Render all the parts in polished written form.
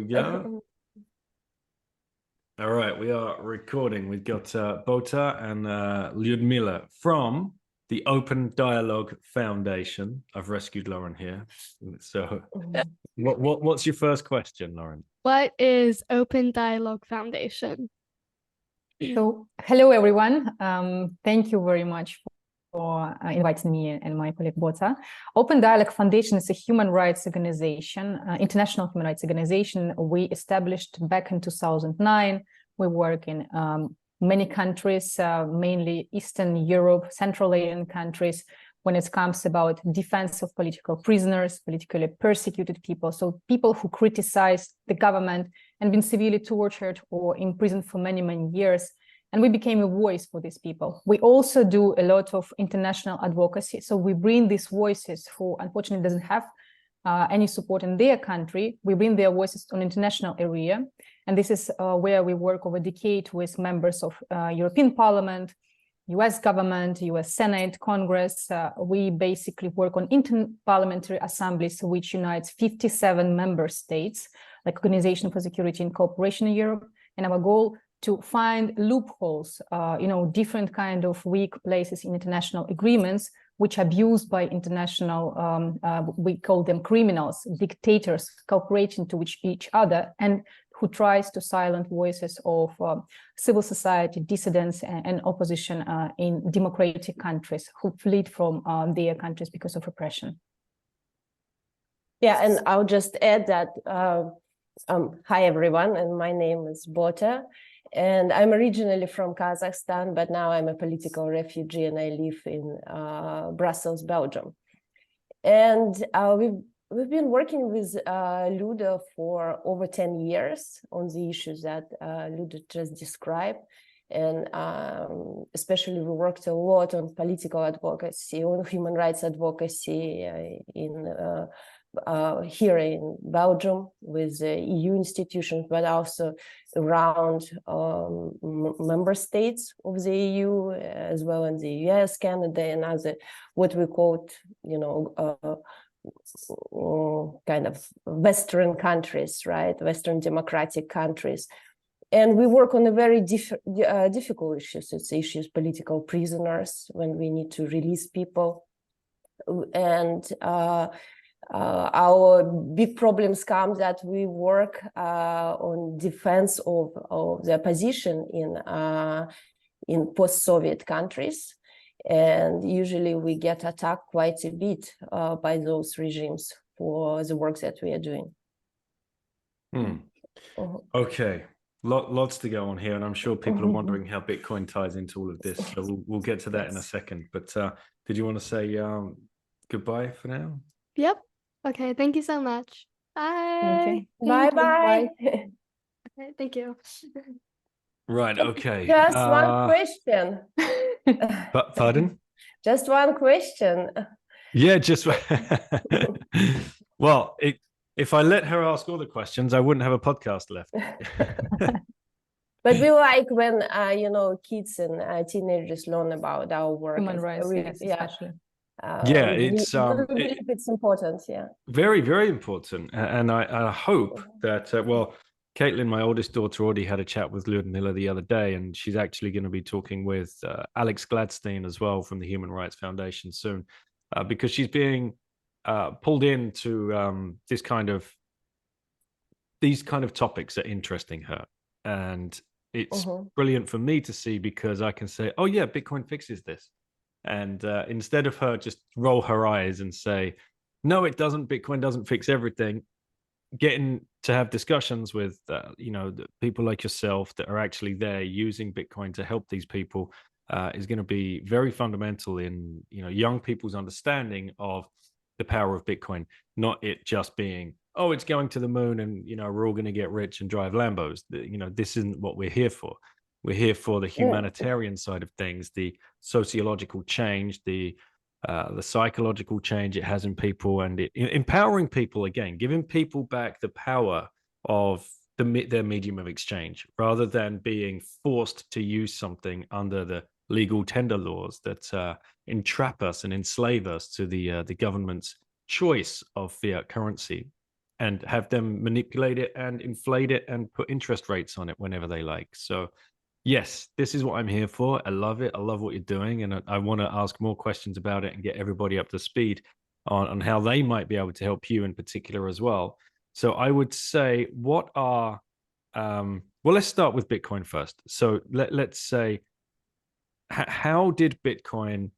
go. All right, we are recording. We've got Bota and Lyudmyla from the Open Dialogue Foundation. I've rescued Lauren here. So what's your first question, Lauren? What is Open Dialogue Foundation? So, hello everyone. Thank you very much for inviting me and my colleague Bota. Open Dialogue Foundation is a human rights organization, international human rights organization we established back in 2009. We work in many countries, mainly Eastern Europe, Central Asian countries, when it comes about defense of political prisoners, politically persecuted people, so people who criticize the government and been severely tortured or imprisoned for many, many years. And we became a voice for these people. We also do a lot of international advocacy. So we bring these voices who unfortunately doesn't have any support in their country. We bring their voices on international area. And this is where we work over a decade with members of European Parliament, US government, US Senate, Congress. We basically work on interparliamentary assemblies, which unites 57 member states, like Organization for Security and Cooperation in Europe. And our goal to find loopholes, different kind of weak places in international agreements, which are abused by international, we call them criminals, dictators, cooperating to each other, and who tries to silence voices of civil society, dissidents, and opposition in democratic countries who fled from their countries because of repression. Yeah, and I'll just add that, hi everyone, and my name is Bota, and I'm originally from Kazakhstan, but now I'm a political refugee and I live in Brussels, Belgium. And we've been working with Luda for over 10 years on the issues that Luda just described. And especially we worked a lot on political advocacy, on human rights advocacy here in Belgium with the EU institutions, but also around member states of the EU, as well as the US, Canada, and other, what we call, kind of Western countries, right? Western democratic countries. And we work on a very difficult issues. It's issues, political prisoners, when we need to release people. And our big problems come that we work on defense of the opposition in post-Soviet countries. And usually we get attacked quite a bit by those regimes for the work that we are doing. Okay, lots to go on here, and I'm sure people are wondering how Bitcoin ties into all of this. So we'll get to that in a second. But did you want to say goodbye for now? Yep. Okay, thank you so much. Bye. Okay. Bye-bye. Okay, thank you. Right, okay. Just one question. Pardon? Just one question. Yeah, just... Well, if I let her ask all the questions, I wouldn't have a podcast left. But we like when, kids and teenagers learn about our work. Human rights, yes, especially. Yeah, it's important. Yeah, very, very important. And I hope that Caitlin, my oldest daughter, already had a chat with Lyudmyla the other day, and she's actually going to be talking with Alex Gladstein as well from the Human Rights Foundation soon, because she's being pulled into these kind of topics that are interesting her. And it's brilliant for me to see, because I can say, oh yeah, Bitcoin fixes this. And instead of her just roll her eyes and say, no, it doesn't, Bitcoin doesn't fix everything, getting to have discussions with, the people like yourself that are actually there using Bitcoin to help these people is going to be very fundamental in, young people's understanding of the power of Bitcoin, not it just being, oh, it's going to the moon and, we're all going to get rich and drive Lambos. This isn't what we're here for. We're here for the humanitarian side of things, the sociological change, the psychological change it has in people, and empowering people again, giving people back the power of their medium of exchange, rather than being forced to use something under the legal tender laws that entrap us and enslave us to the government's choice of fiat currency. and have them manipulate it and inflate it and put interest rates on it whenever they like. So yes, this is what I'm here for. I love it. I love what you're doing. And I want to ask more questions about it and get everybody up to speed on how they might be able to help you in particular as well. So I would say, what are, well, let's start with Bitcoin first. So let's say, how did Bitcoin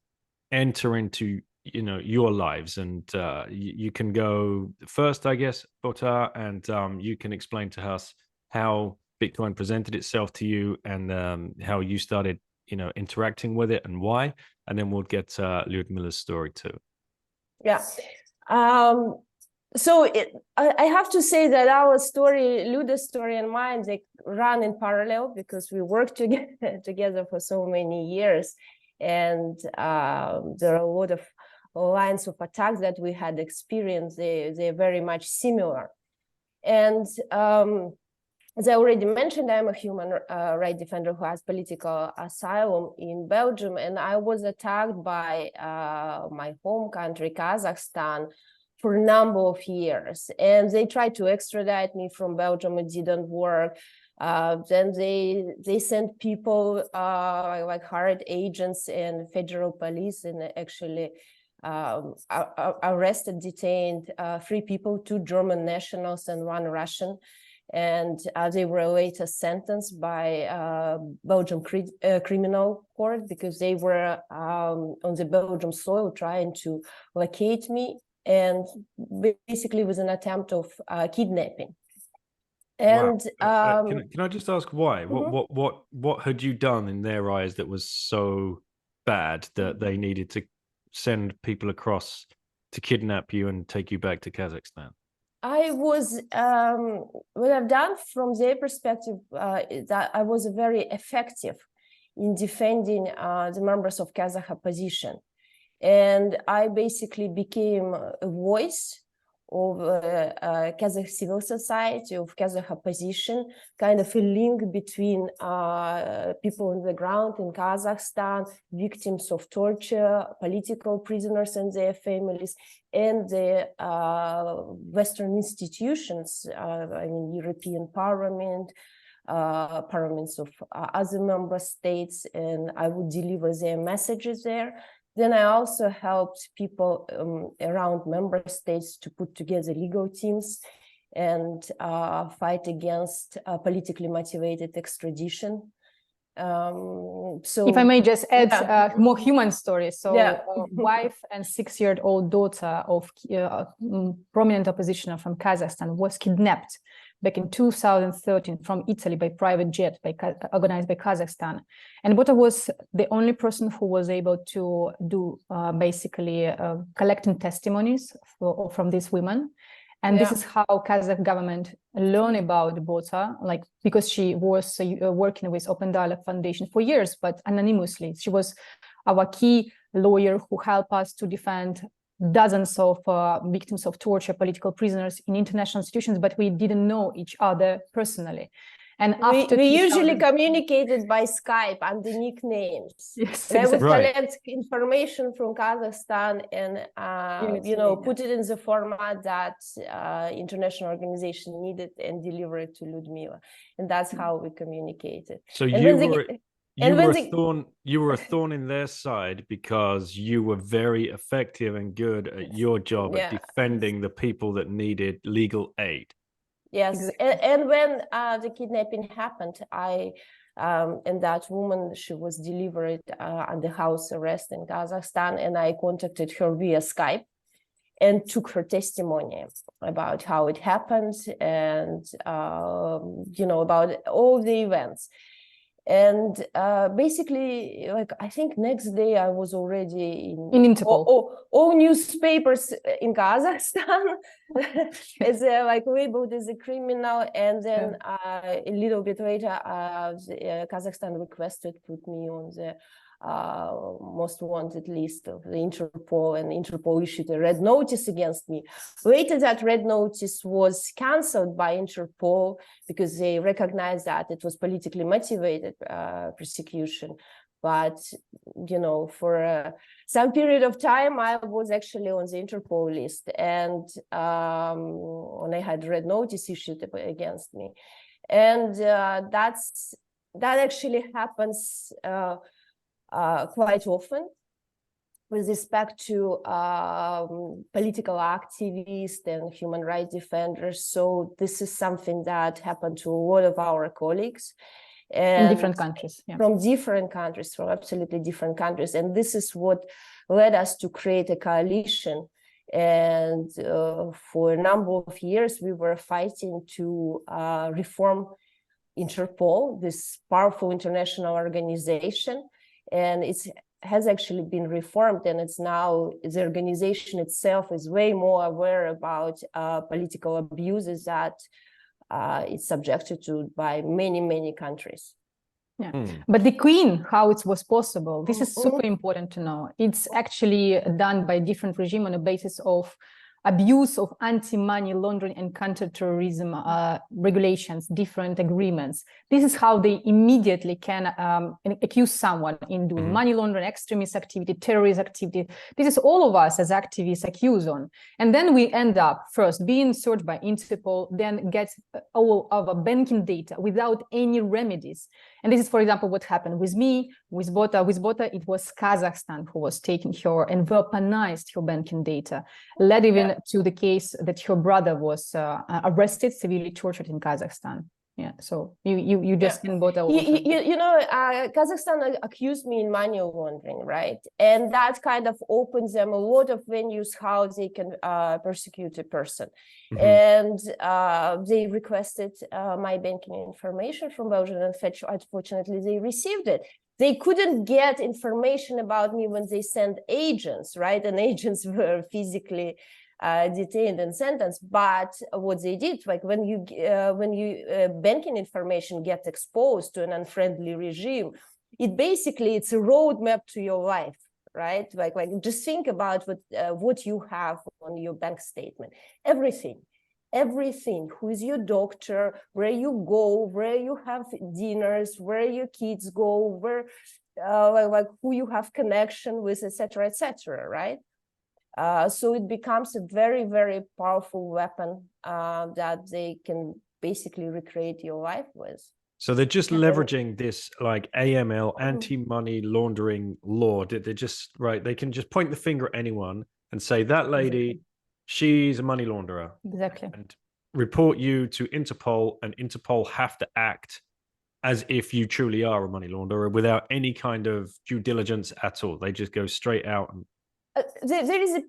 enter into your lives? And you can go first, I guess, Bota, and you can explain to us how Bitcoin presented itself to you and how you started interacting with it and why, and then we'll get Lyudmyla's story too. Yeah. So I have to say that our story, Luda's story and mine, they run in parallel because we worked together for so many years. And there are a lot of lines of attacks that we had experienced. They're very much similar. And as I already mentioned, I'm a human rights defender who has political asylum in Belgium. And I was attacked by my home country, Kazakhstan, for a number of years. And they tried to extradite me from Belgium. It didn't work. Then they sent people like hired agents and federal police, and actually arrested, detained 3 people, 2 German nationals and 1 Russian. And they were later sentenced by Belgium criminal court because they were on the Belgium soil trying to locate me, and basically with an attempt of kidnapping. And wow. Can I just ask why? What had you done in their eyes that was so bad that they needed to send people across to kidnap you and take you back to Kazakhstan? I was what I've done from their perspective that I was very effective in defending the members of Kazakh opposition. And I basically became a voice of Kazakh civil society, of Kazakh opposition, kind of a link between people on the ground in Kazakhstan, victims of torture, political prisoners and their families, and the Western institutions, I mean, European Parliament, parliaments of other member states, and I would deliver their messages there. Then I also helped people around member states to put together legal teams and fight against politically motivated extradition. So, if I may just add more human stories. So yeah. Wife and 6-year-old daughter of prominent oppositioner from Kazakhstan was kidnapped back in 2013 from Italy by private jet organized by Kazakhstan. And Bota was the only person who was able to do basically collecting testimonies from these women. And this is how Kazakh government learned about Bota, like, because she was working with Open Dialogue Foundation for years, but anonymously. She was our key lawyer who helped us to defend dozens of victims of torture, political prisoners in international institutions, but we didn't know each other personally. And after we usually communicated by Skype under nicknames. Yes, and exactly. I would collect information from Kazakhstan and put it in the format that international organization needed and deliver it to Lyudmyla, and that's how we communicated. So and you were a thorn in their side because you were very effective and good at your job at defending the people that needed legal aid. Yes, exactly. and when the kidnapping happened, and that woman, she was delivered under house arrest in Kazakhstan, and I contacted her via Skype and took her testimony about how it happened and about all the events. And basically, like, I think next day I was already in Interpol. All newspapers in Kazakhstan as like labeled as a criminal. And then a little bit later, Kazakhstan requested put me on the most wanted list of the Interpol, and Interpol issued a red notice against me. Later, that red notice was cancelled by Interpol because they recognized that it was politically motivated persecution. But, you know, for some period of time, I was actually on the Interpol list, and when I had red notice issued against me. And that actually happens quite often with respect to political activists and human rights defenders. So this is something that happened to a lot of our colleagues. In different countries, yeah. From different countries, from absolutely different countries. And this is what led us to create a coalition. And for a number of years, we were fighting to reform Interpol, this powerful international organization. And it has actually been reformed, and it's now, the organization itself is way more aware about political abuses that it's subjected to by many, many countries. Yeah, but the Queen, how it was possible, this is super important to know. It's actually done by different regime on the basis of abuse of anti-money laundering and counter-terrorism regulations, different agreements. This is how they immediately can accuse someone in doing money laundering, extremist activity, terrorist activity. This is all of us as activists accused on. And then we end up first being searched by Interpol, then get all of our banking data without any remedies. And this is, for example, what happened with me, with Bota. With Bota, it was Kazakhstan who was taking her and weaponized her banking data, led even to the case that her brother was arrested, severely tortured in Kazakhstan. Yeah, so you just in Bota. You know, Kazakhstan accused me in money laundering, right? And that kind of opens them a lot of venues how they can persecute a person. And they requested my banking information from Belgium, and unfortunately they received it. They couldn't get information about me when they sent agents, right? And agents were physically detained and sentenced. But what they did, like when you banking information gets exposed to an unfriendly regime, it's a roadmap to your life, right? Like just think about what you have on your bank statement, everything, who is your doctor, where you go, where you have dinners, where your kids go, where who you have connection with, etc., right? So it becomes a very, very powerful weapon that they can basically recreate your life with. So they're just leveraging this like AML, anti-money laundering law. They're just, right, they can just point the finger at anyone and say, that lady, she's a money launderer. Exactly. And report you to Interpol, and Interpol have to act as if you truly are a money launderer without any kind of due diligence at all. They just go straight out and there is a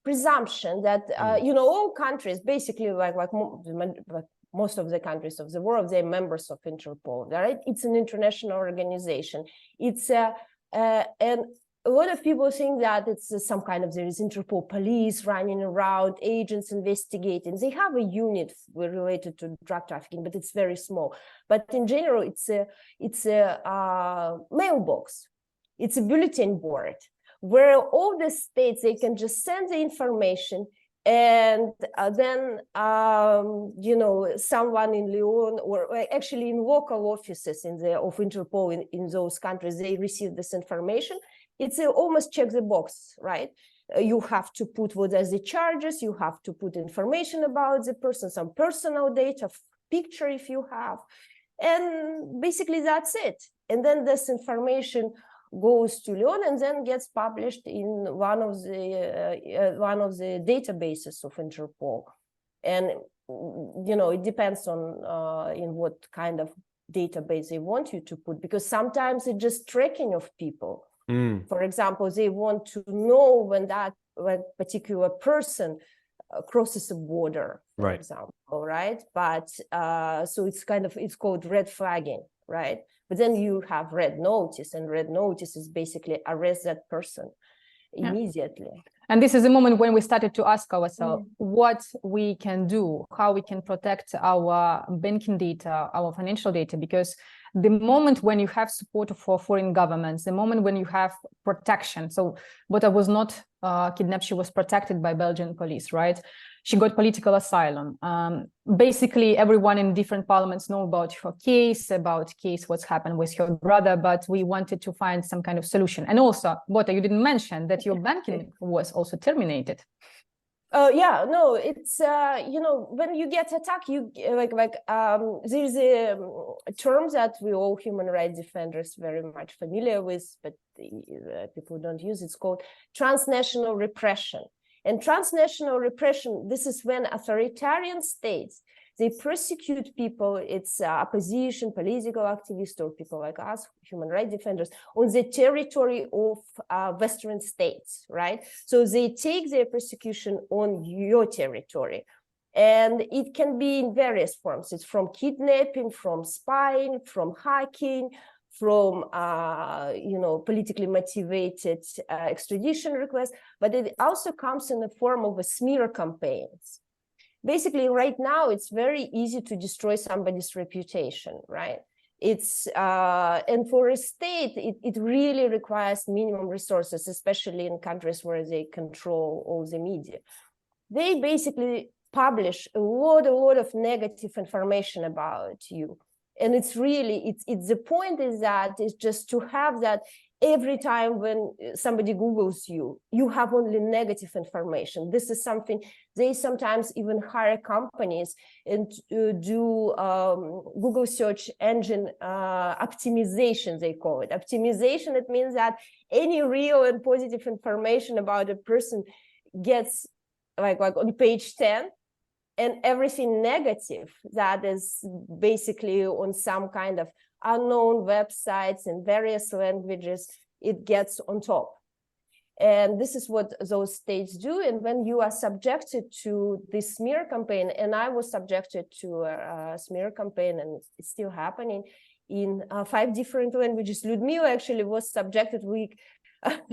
presumption that you know, all countries basically like most of the countries of the world, they're members of Interpol, right? It's an international organization. It's and a lot of people think that it's some kind of, there is Interpol police running around, agents investigating. They have a unit related to drug trafficking, but it's very small. But in general, it's a mailbox. It's a bulletin board, where all the states, they can just send the information, and then, you know, someone in Lyon, or actually in local offices of Interpol in those countries, they receive this information. It's almost check the box, right? You have to put what are the charges, you have to put information about the person, some personal data, picture if you have, and basically that's it. And then this information goes to Lyon and then gets published in one of the databases of Interpol. And you know, it depends on in what kind of database they want you to put, because sometimes it's just tracking of people. For example, they want to know when particular person crosses a border, for example, right? But so it's called red flagging, right? But then you have red notice, and red notice is basically arrest that person immediately. And this is the moment when we started to ask ourselves what we can do, how we can protect our banking data, our financial data, because the moment when you have support for foreign governments, the moment when you have protection, so Bota was not kidnapped, she was protected by Belgian police, right? she got political asylum. Basically, everyone in different parliaments know about her case, what's happened with her brother, but we wanted to find some kind of solution. And also, Bota, you didn't mention that your banking was also terminated. Yeah, no, it's you know, when you get attacked, you there's a term that we all human rights defenders very much familiar with, but people don't use it. It's called transnational repression. And transnational repression, this is when authoritarian states, they persecute people, it's opposition, political activists, or people like us, human rights defenders, on the territory of Western states, right? So they take their persecution on your territory. And it can be in various forms. It's from kidnapping, from spying, from hacking, from you know, politically motivated extradition requests, but it also comes in the form of a smear campaigns. Basically, right now, it's very easy to destroy somebody's reputation, right? It's and for a state, it really requires minimum resources, especially in countries where they control all the media. They basically publish a lot of negative information about you. And it's really, it's the point is that it's just to have that every time when somebody Googles you, you have only negative information. This is something they sometimes even hire companies and do Google search engine optimization, they call it. Optimization, it means that any real and positive information about a person gets like on page 10, and everything negative that is basically on some kind of unknown websites in various languages, it gets on top. And this is what those states do. And when you are subjected to this smear campaign, and I was subjected to a smear campaign, and it's still happening in 5 different languages. Lyudmyla actually was subjected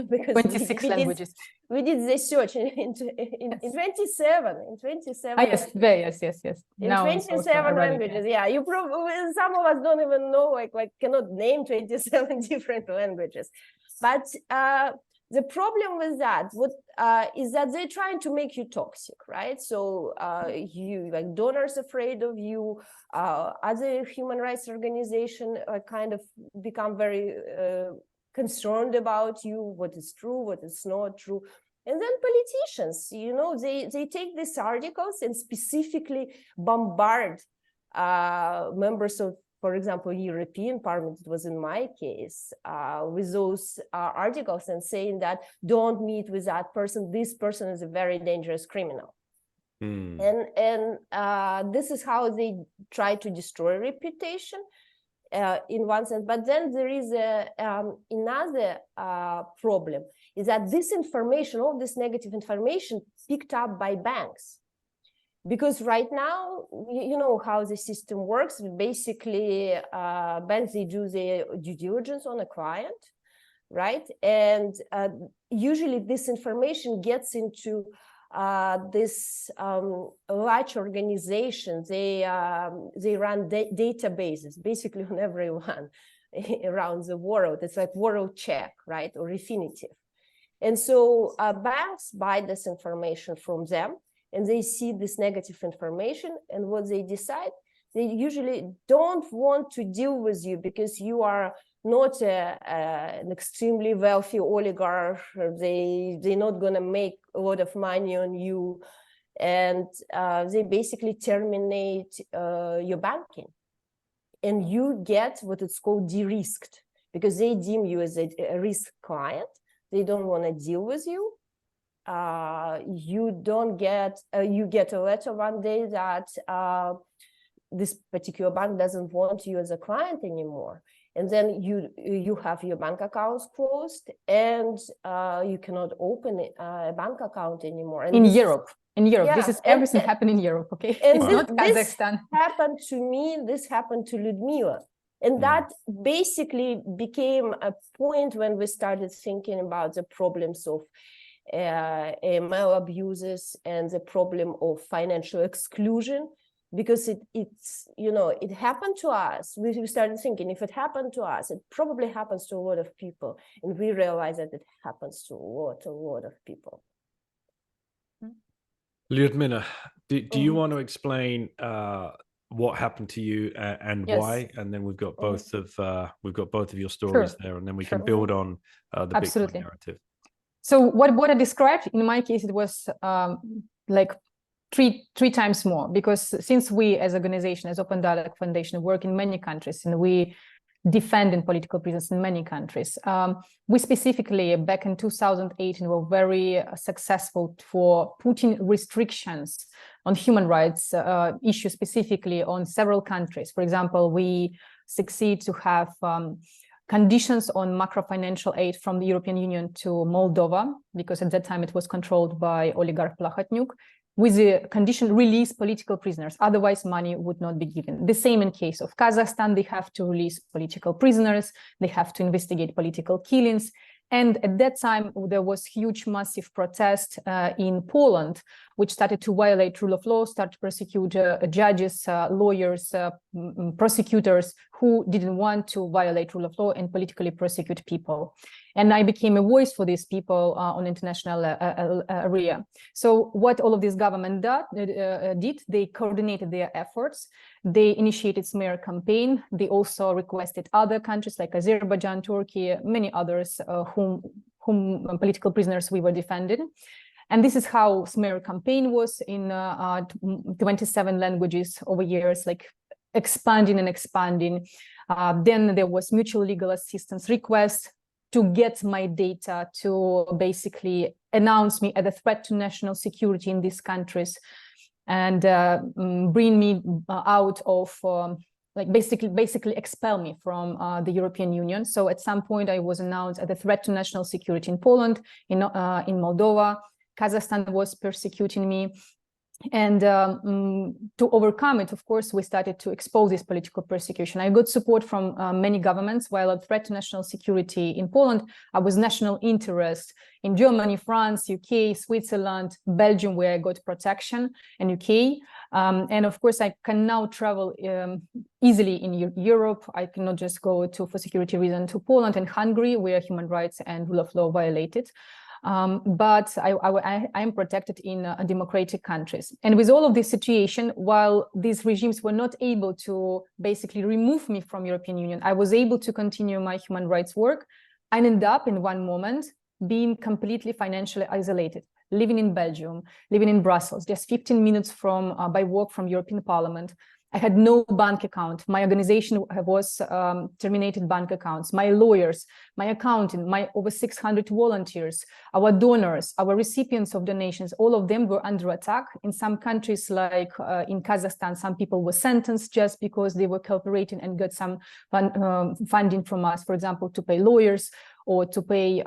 because 26 languages. We did the search in 27. In 27. Ah, yes, yes. In now 27 languages. Yeah, you probably, some of us don't even know, like cannot name 27 different languages. But the problem with that is that they're trying to make you toxic, right? So you, like, donors afraid of you, other human rights organizations kind of become very concerned about you, what is true, what is not true. And then politicians, you know, they take these articles and specifically bombard members of, for example, European Parliament, it was in my case, with those articles and saying that don't meet with that person, this person is a very dangerous criminal. And this is how they try to destroy reputation. In one sense, but then there is another problem, is that this information, all this negative information, picked up by banks, because right now, you know how the system works. Basically, banks, they do their due diligence on a client, right? And usually this information gets into this large organization. They run databases basically on everyone around the world. It's like world check, right, or Refinitiv. And so banks buy this information from them, and they see this negative information, and what they decide, they usually don't want to deal with you because you are not an extremely wealthy oligarch. They're not going to make a lot of money on you, and they basically terminate your banking, and you get what it's called de-risked, because they deem you as a risk client. They don't want to deal with you. You don't get you get a letter one day that this particular bank doesn't want you as a client anymore. And then you have your bank accounts closed, and you cannot open a bank account anymore. And in Europe, yeah, this is everything happened in Europe, okay? And it's not Kazakhstan. This happened to me. This happened to Lyudmyla, and that basically became a point when we started thinking about the problems of AML abuses and the problem of financial exclusion. Because it's, you know, it happened to us. We started thinking, if it happened to us, it probably happens to a lot of people. And we realized that it happens to a lot of people. Lyudmyla, do you want to explain what happened to you and Yes. why? And then we've got both of your stories Sure. there, and then we Sure. can build on the Absolutely. Bitcoin narrative. So what I described, in my case, it was like three times more, because since we as organization, as Open Dialogue Foundation, work in many countries and we defending political prisoners in many countries. We specifically, back in 2018, were very successful for putting restrictions on human rights issues, specifically on several countries. For example, we succeed to have conditions on macro-financial aid from the European Union to Moldova, because at that time it was controlled by oligarch Plahotniuc, with the condition release political prisoners, otherwise money would not be given. The same in case of Kazakhstan, they have to release political prisoners, they have to investigate political killings. And at that time, there was huge, massive protest in Poland, which started to violate rule of law, start to persecute judges, lawyers, prosecutors who didn't want to violate rule of law and politically prosecute people. And I became a voice for these people on international area. So what all of this government did, they coordinated their efforts. They initiated smear campaign. They also requested other countries like Azerbaijan, Turkey, many others whom political prisoners we were defending. And this is how smear campaign was in 27 languages over years, like expanding and expanding. Then there was mutual legal assistance requests to get my data, to basically announce me as a threat to national security in these countries, and bring me out of, like basically expel me from the European Union. So at some point I was announced as a threat to national security in Poland, in Moldova. Kazakhstan was persecuting me. And to overcome it, of course, we started to expose this political persecution. I got support from many governments. While a threat to national security in Poland, I was national interest in Germany, France, UK, Switzerland, Belgium, where I got protection, and UK. And of course, I can now travel easily in Europe. I cannot just go for security reasons to Poland and Hungary, where human rights and rule of law violated. But I am protected in democratic countries. And with all of this situation, while these regimes were not able to basically remove me from European Union, I was able to continue my human rights work. I ended up in one moment being completely financially isolated, living in Belgium, living in Brussels, just 15 minutes from by walk from European Parliament. I had no bank account. My organization was terminated bank accounts. My lawyers, my accountant, my over 600 volunteers, our donors, our recipients of donations, all of them were under attack. In some countries, like in Kazakhstan, some people were sentenced just because they were cooperating and got some funding from us, for example, to pay lawyers or to pay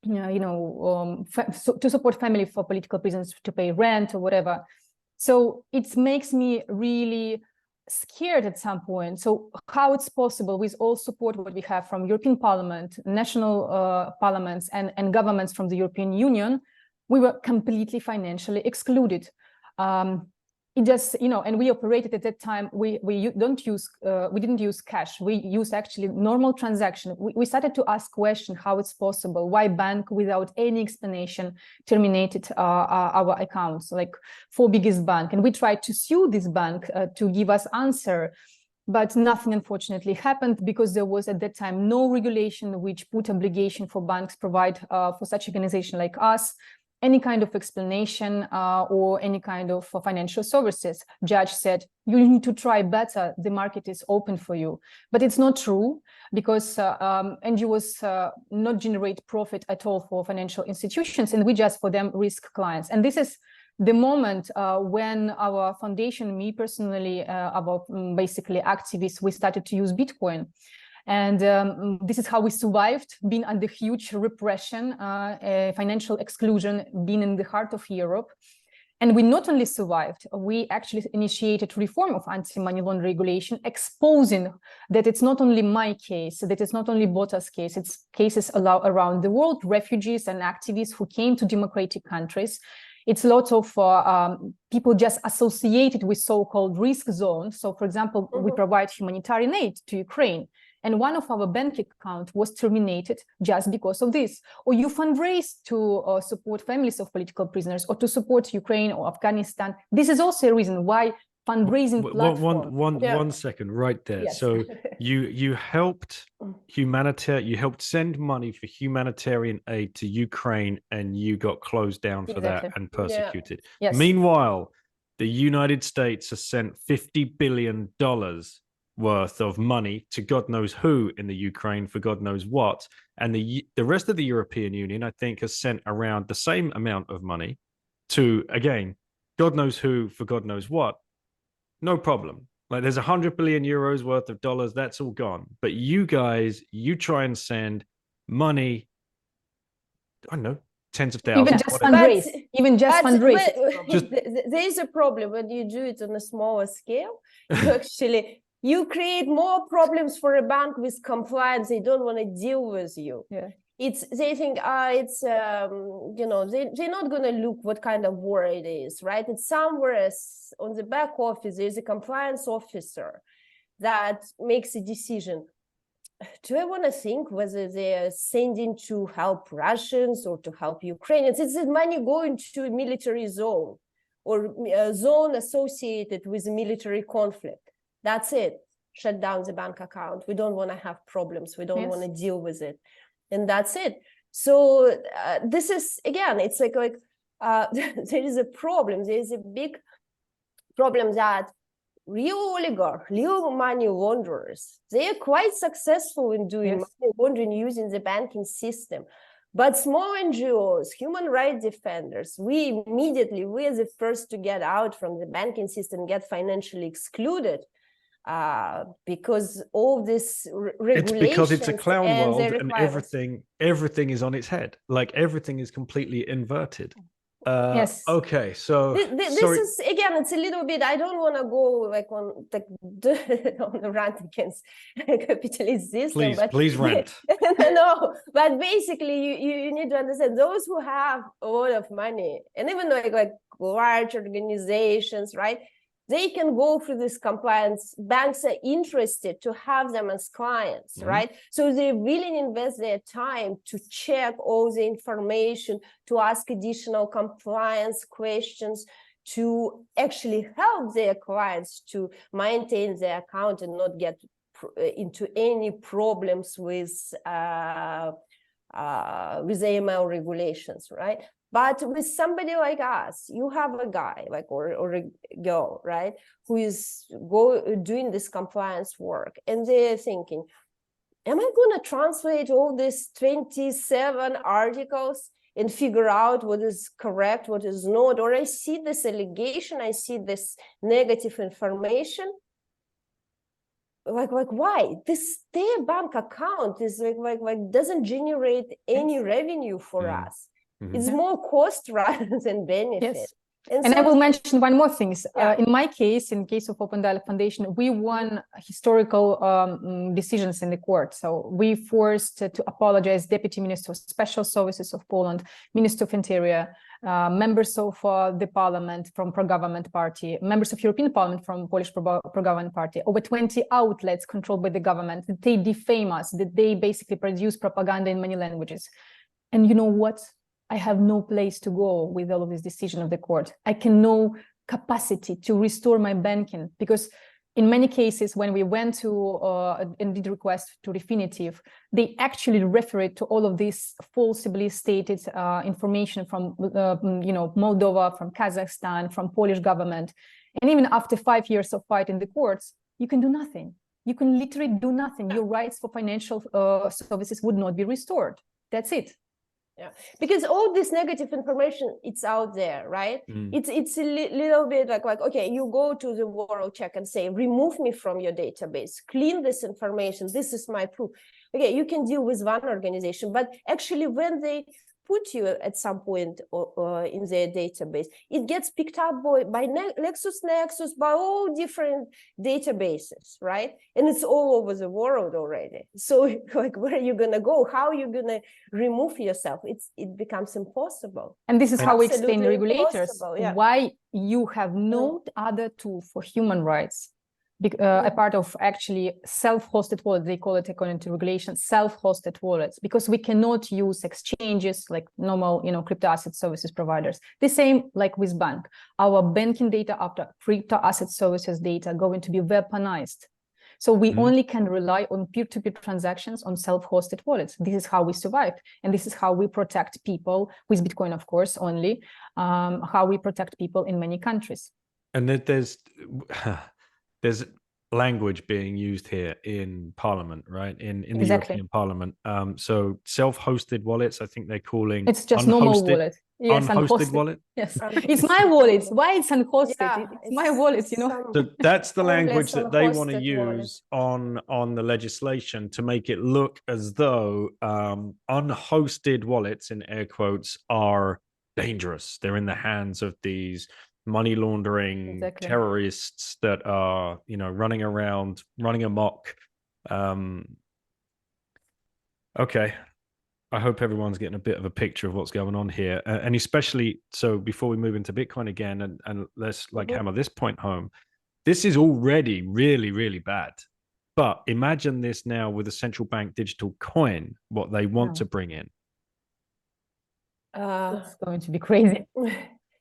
to support family for political prisoners, to pay rent or whatever. So it makes me really scared at some point. So how it's possible with all support what we have from European Parliament, national parliaments and governments from the European Union, we were completely financially excluded. It just, and we operated at that time, we didn't use cash. We used actually normal transaction. We started to ask questions how it's possible, why bank without any explanation terminated our accounts, like 4 biggest bank. And we tried to sue this bank to give us answer, but nothing unfortunately happened, because there was at that time no regulation which put obligation for banks provide for such organization like us any kind of explanation or any kind of financial services. Judge said, you need to try better, the market is open for you. But it's not true, because NGOs not generate profit at all for financial institutions, and we just for them risk clients. And this is the moment when our foundation, me personally, our basically activists, we started to use Bitcoin. And this is how we survived, being under huge repression, financial exclusion, being in the heart of Europe. And we not only survived, we actually initiated reform of anti-money laundering regulation, exposing that it's not only my case, that it's not only Bota's case, it's cases around the world, refugees and activists who came to democratic countries. It's lots of people just associated with so-called risk zones. So, for example, we provide humanitarian aid to Ukraine. and one of our bank accounts was terminated just because of this. Or you fundraise to support families of political prisoners, or to support Ukraine or Afghanistan. This is also a reason why fundraising platform. One second, right there. Yes. So you helped you helped send money for humanitarian aid to Ukraine, and you got closed down for that and persecuted. Yes. Meanwhile, the United States has sent $50 billion worth of money to God knows who in the Ukraine for God knows what, and the rest of the European Union, I think, has sent around the same amount of money to, again, God knows who for God knows what. No problem. Like, there's 100 billion euros worth of dollars. That's all gone. But you guys, you try and send money, I don't know, tens of thousands. Even just fundraise. There is a problem when you do it on a smaller scale. You create more problems for a bank with compliance. They don't want to deal with you. Yeah. They think they're not going to look what kind of war it is, right? It's somewhere on the back office, there's a compliance officer that makes a decision. Do I want to think whether they're sending to help Russians or to help Ukrainians? Is the money going to a military zone or a zone associated with a military conflict? That's it. Shut down the bank account. We don't want to have problems. We don't want to deal with it. And that's it. So this is, again, it's like there is a problem. There is a big problem that real oligarchs, real money launderers, they are quite successful in doing money laundering using the banking system. But small NGOs, human rights defenders, we are the first to get out from the banking system, get financially excluded. Because all this regulations, it's because it's a clown world, and everything is on its head. Like, everything is completely inverted. Okay, so this is, again, it's a little bit, I don't want to go on the rant against capitalist system. Please rant. No, but basically you need to understand those who have a lot of money, and even like large organizations, right? They can go through this compliance. Banks are interested to have them as clients, right? So they really invest their time to check all the information, to ask additional compliance questions, to actually help their clients to maintain their account and not get into any problems with AML regulations, right? But with somebody like us, you have a guy or a girl, right, who is doing this compliance work, and they're thinking, am I going to translate all these 27 articles and figure out what is correct, what is not? Or I see this allegation, I see this negative information. Like why? Their bank account is like doesn't generate any revenue for us. It's more cost rather than benefit. Yes. And I will mention one more thing. In case of Open Dialogue Foundation, we won historical decisions in the court. So we forced to apologize Deputy Minister of Special Services of Poland, Minister of Interior, members of the parliament from pro-government party, members of European Parliament from Polish pro-government party, over 20 outlets controlled by the government, that they defame us, that they basically produce propaganda in many languages. And you know what? I have no place to go with all of this decision of the court. I can no capacity to restore my banking, because in many cases, when we went to and did request to Refinitiv, they actually referred to all of this falsely stated information from Moldova, from Kazakhstan, from Polish government. And even after 5 years of fight in the courts, you can do nothing. You can literally do nothing. Your rights for financial services would not be restored. That's it. Yeah, because all this negative information, it's out there, right? It's a little bit like okay, you go to the World Check and say, remove me from your database, clean this information, this is my proof. Okay, you can deal with one organization, but actually when they put you at some point in their database, it gets picked up by LexisNexis, by all different databases, right? And it's all over the world already. So like, where are you going to go? How are you going to remove yourself? It becomes impossible. And this is how we explain regulators why you have no other tool for human rights a part of actually self-hosted wallets. They call it, according to regulation, self-hosted wallets, because we cannot use exchanges like normal, crypto asset services providers. The same like with bank. Our banking data after crypto asset services data going to be weaponized. So we only can rely on peer-to-peer transactions on self-hosted wallets. This is how we survive. And this is how we protect people with Bitcoin, of course, only, how we protect people in many countries. And there's language being used here in Parliament, right? In the European Parliament. So self-hosted wallets, I think they're calling it's just normal wallet. Yes, unhosted wallet. Yes, it's my wallet. Why it's unhosted? Yeah, it's my wallet, So that's the language that they want to use on the legislation to make it look as though unhosted wallets, in air quotes, are dangerous. They're in the hands of these money laundering terrorists that are, running around, running amok. Okay. I hope everyone's getting a bit of a picture of what's going on here. And especially, so before we move into Bitcoin again, and let's hammer this point home, this is already really, really bad. But imagine this now with a central bank digital coin, what they want to bring in. It's going to be crazy.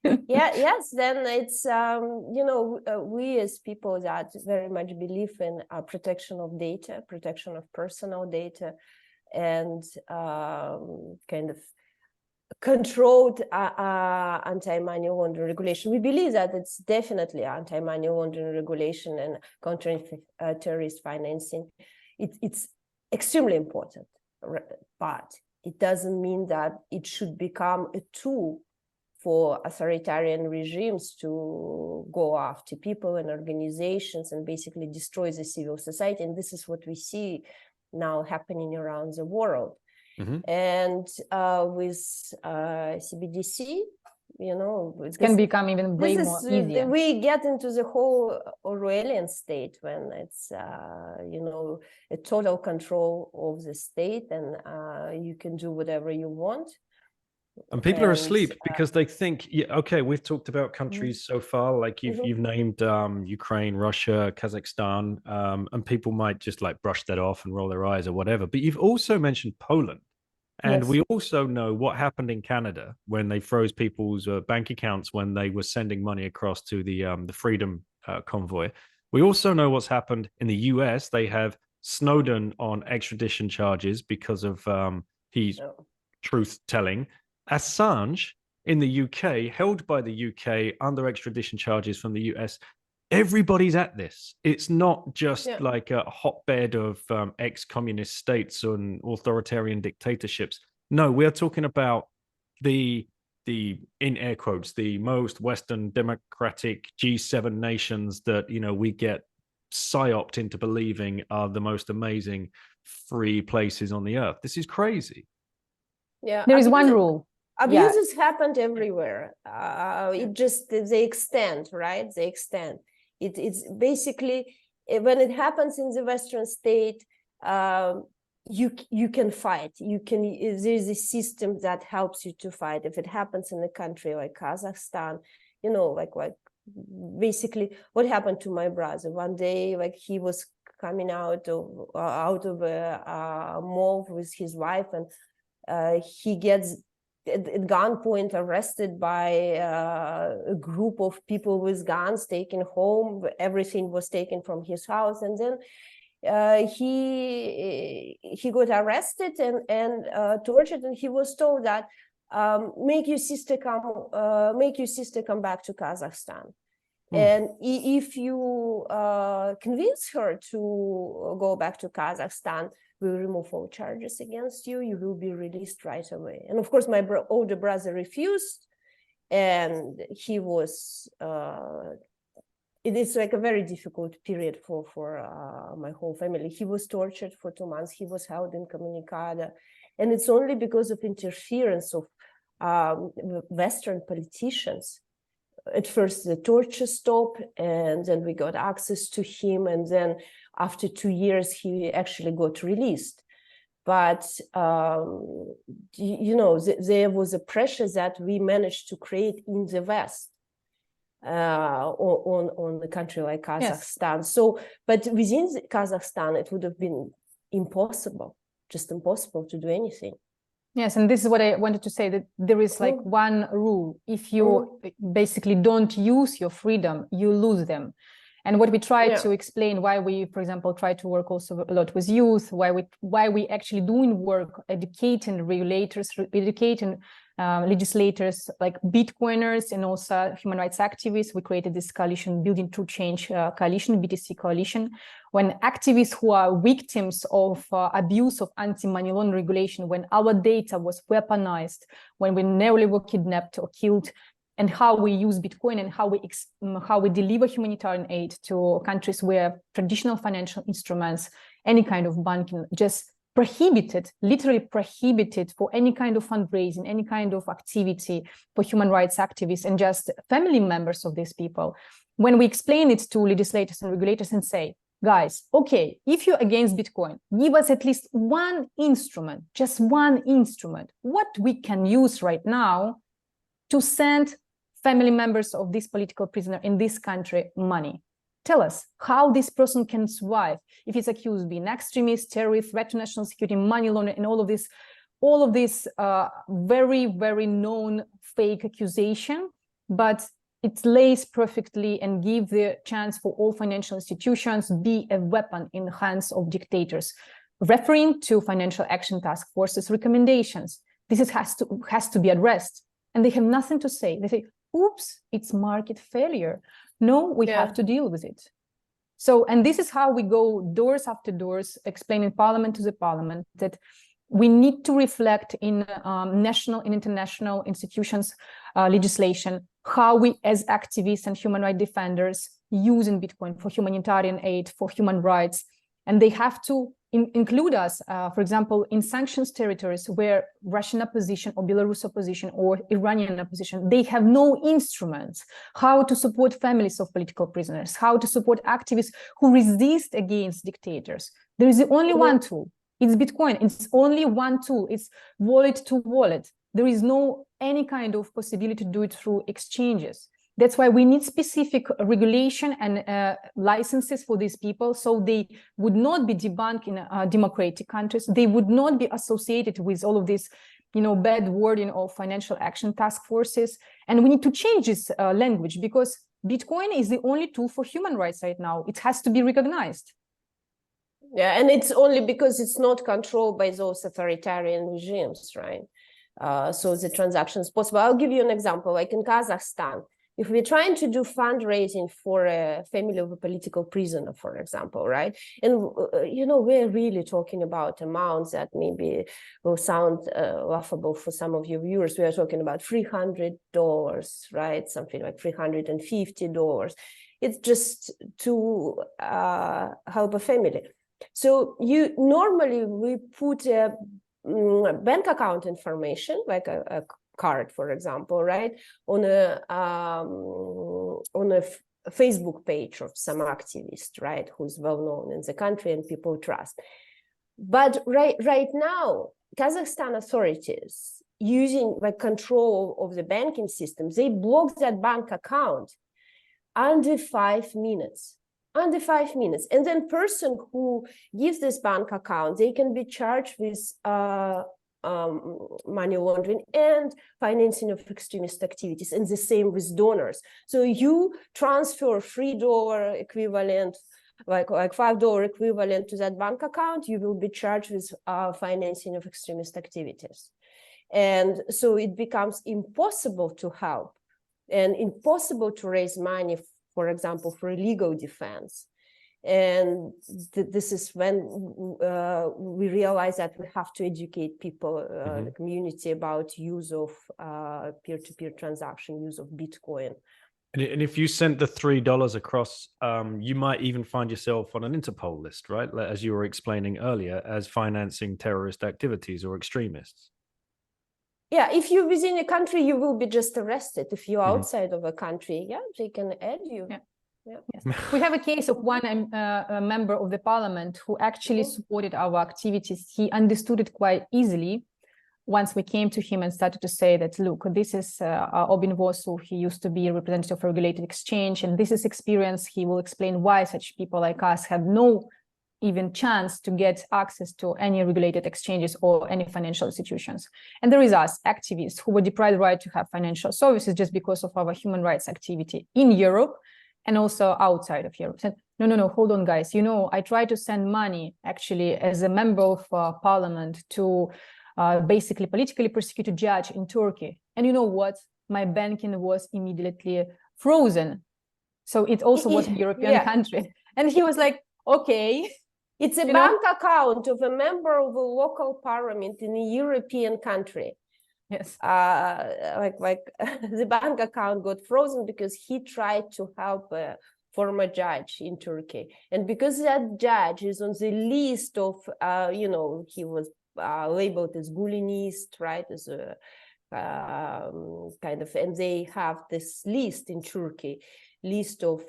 Yes, then it's, we as people that very much believe in protection of data, protection of personal data, and kind of controlled anti-money laundering regulation. We believe that it's definitely anti-money laundering regulation and countering terrorist financing. It's extremely important, but it doesn't mean that it should become a tool for authoritarian regimes to go after people and organizations and basically destroy the civil society. And this is what we see now happening around the world. And with CBDC, it can become even way more easier. We get into the whole Orwellian state when it's, a total control of the state, and you can do whatever you want. And people are asleep because they think, okay, we've talked about countries so far, like you've named Ukraine, Russia, Kazakhstan, and people might just like brush that off and roll their eyes or whatever. But you've also mentioned Poland. And we also know what happened in Canada when they froze people's bank accounts when they were sending money across to the Freedom Convoy. We also know what's happened in the US. They have Snowden on extradition charges because of his truth-telling. Assange in the UK, held by the UK under extradition charges from the US. Everybody's at this. It's not just like a hotbed of ex-communist states and authoritarian dictatorships. No, we're talking about the in air quotes, the most Western democratic G7 nations that, we get psyoped into believing are the most amazing free places on the earth. This is crazy. Yeah, there is one rule. Abuses happened everywhere. It just they extend, right? They extend. It's basically when it happens in the Western state, you can fight. There's a system that helps you to fight. If it happens in a country like Kazakhstan, like basically what happened to my brother one day, like he was coming out of a mall with his wife, and he gets at gunpoint arrested by a group of people with guns, taken home. Everything was taken from his house, and then he got arrested and tortured, and he was told that make your sister come back to Kazakhstan. And if you convince her to go back to Kazakhstan, we'll remove all charges against you. You will be released right away. And of course, my older brother refused, and he was. It is like a very difficult period for my whole family. He was tortured for 2 months. He was held in Communicada, and it's only because of interference of Western politicians. At first, the torture stopped, and then we got access to him, and then after 2 years, he actually got released. But, there was a pressure that we managed to create in the West. on the country like Kazakhstan. Yes. So, but within Kazakhstan, it would have been impossible, just impossible to do anything. Yes, and this is what I wanted to say, that there is like one rule. If you basically don't use your freedom, you lose them. And what we try to explain, why we, for example, try to work also a lot with youth, why we actually doing work, educating regulators, educating legislators like Bitcoiners and also human rights activists. We created this coalition, Building True Change coalition, BTC coalition, when activists who are victims of abuse of anti-money laundering regulation, when our data was weaponized, when we nearly were kidnapped or killed, and how we use Bitcoin and how we deliver humanitarian aid to countries where traditional financial instruments, any kind of banking, just prohibited, literally prohibited for any kind of fundraising, any kind of activity for human rights activists and just family members of these people. When we explain it to legislators and regulators and say, guys, okay, if you're against Bitcoin, give us at least one instrument, just one instrument, what we can use right now to send family members of this political prisoner in this country money. Tell us how this person can survive if he's accused of being extremist, terrorist, threat to national security, money laundering, and all of this very, very known fake accusation, but it lays perfectly and give the chance for all financial institutions be a weapon in the hands of dictators. Referring to Financial Action Task Force's recommendations, this has to be addressed. And they have nothing to say. They say, oops, it's market failure. No, we have to deal with it. So, and this is how we go doors after doors, explaining parliament to the parliament that we need to reflect in national and international institutions legislation, how we as activists and human rights defenders using Bitcoin for humanitarian aid, for human rights. And they have to include us, for example, in sanctions territories where Russian opposition or Belarus opposition or Iranian opposition, they have no instruments, how to support families of political prisoners, how to support activists who resist against dictators. There is only one tool. It's Bitcoin. It's only one tool. It's wallet to wallet. There is no any kind of possibility to do it through exchanges. That's why we need specific regulation and licenses for these people, so they would not be debunked in democratic countries. They would not be associated with all of this, bad wording of financial action task forces. And we need to change this language, because Bitcoin is the only tool for human rights right now. It has to be recognized. Yeah, and it's only because it's not controlled by those authoritarian regimes, right? So the transactions possible. I'll give you an example, like in Kazakhstan. If we're trying to do fundraising for a family of a political prisoner, for example, right? And, we're really talking about amounts that maybe will sound laughable for some of your viewers. We are talking about $300, right? Something like $350. It's just to help a family. So normally we put a bank account information, like a card, for example, right, on a Facebook page of some activist, right, who's well known in the country and people trust. But right now, Kazakhstan authorities, using control of the banking system, they block that bank account under 5 minutes. Under 5 minutes. And then person who gives this bank account, they can be charged with money laundering and financing of extremist activities, and the same with donors. So you transfer $3 equivalent, like $5 equivalent to that bank account, you will be charged with financing of extremist activities. And so it becomes impossible to help and impossible to raise money, for example, for legal defense. And this is when we realize that we have to educate people, the community, about use of peer-to-peer transaction, use of Bitcoin. And if you sent the $3 across, you might even find yourself on an Interpol list, right? As you were explaining earlier, as financing terrorist activities or extremists. Yeah, if you're within a country, you will be just arrested. If you're outside of a country, they can add you. Yeah. Yeah. Yes. We have a case of one a member of the parliament who actually supported our activities. He understood it quite easily. once we came to him and started to say that, look, this is Obin Vosu, he used to be a representative of a regulated exchange, and this is experience. He will explain why such people like us have no even chance to get access to any regulated exchanges or any financial institutions. And there is us, activists, who were deprived the right to have financial services just because of our human rights activity in Europe and also outside of Europe. Said, no, hold on, guys. You know, I tried to send money actually as a member of parliament to basically politically persecuted judge in Turkey. And you know what? My banking was immediately frozen. So it also was a European country. And he was like, okay. It's a bank account of a member of a local parliament in a European country. Yes. Like the bank account got frozen because he tried to help a former judge in Turkey. And because that judge is on the list of, he was labeled as Gulenist, right? As a kind of, and they have this list in Turkey, list of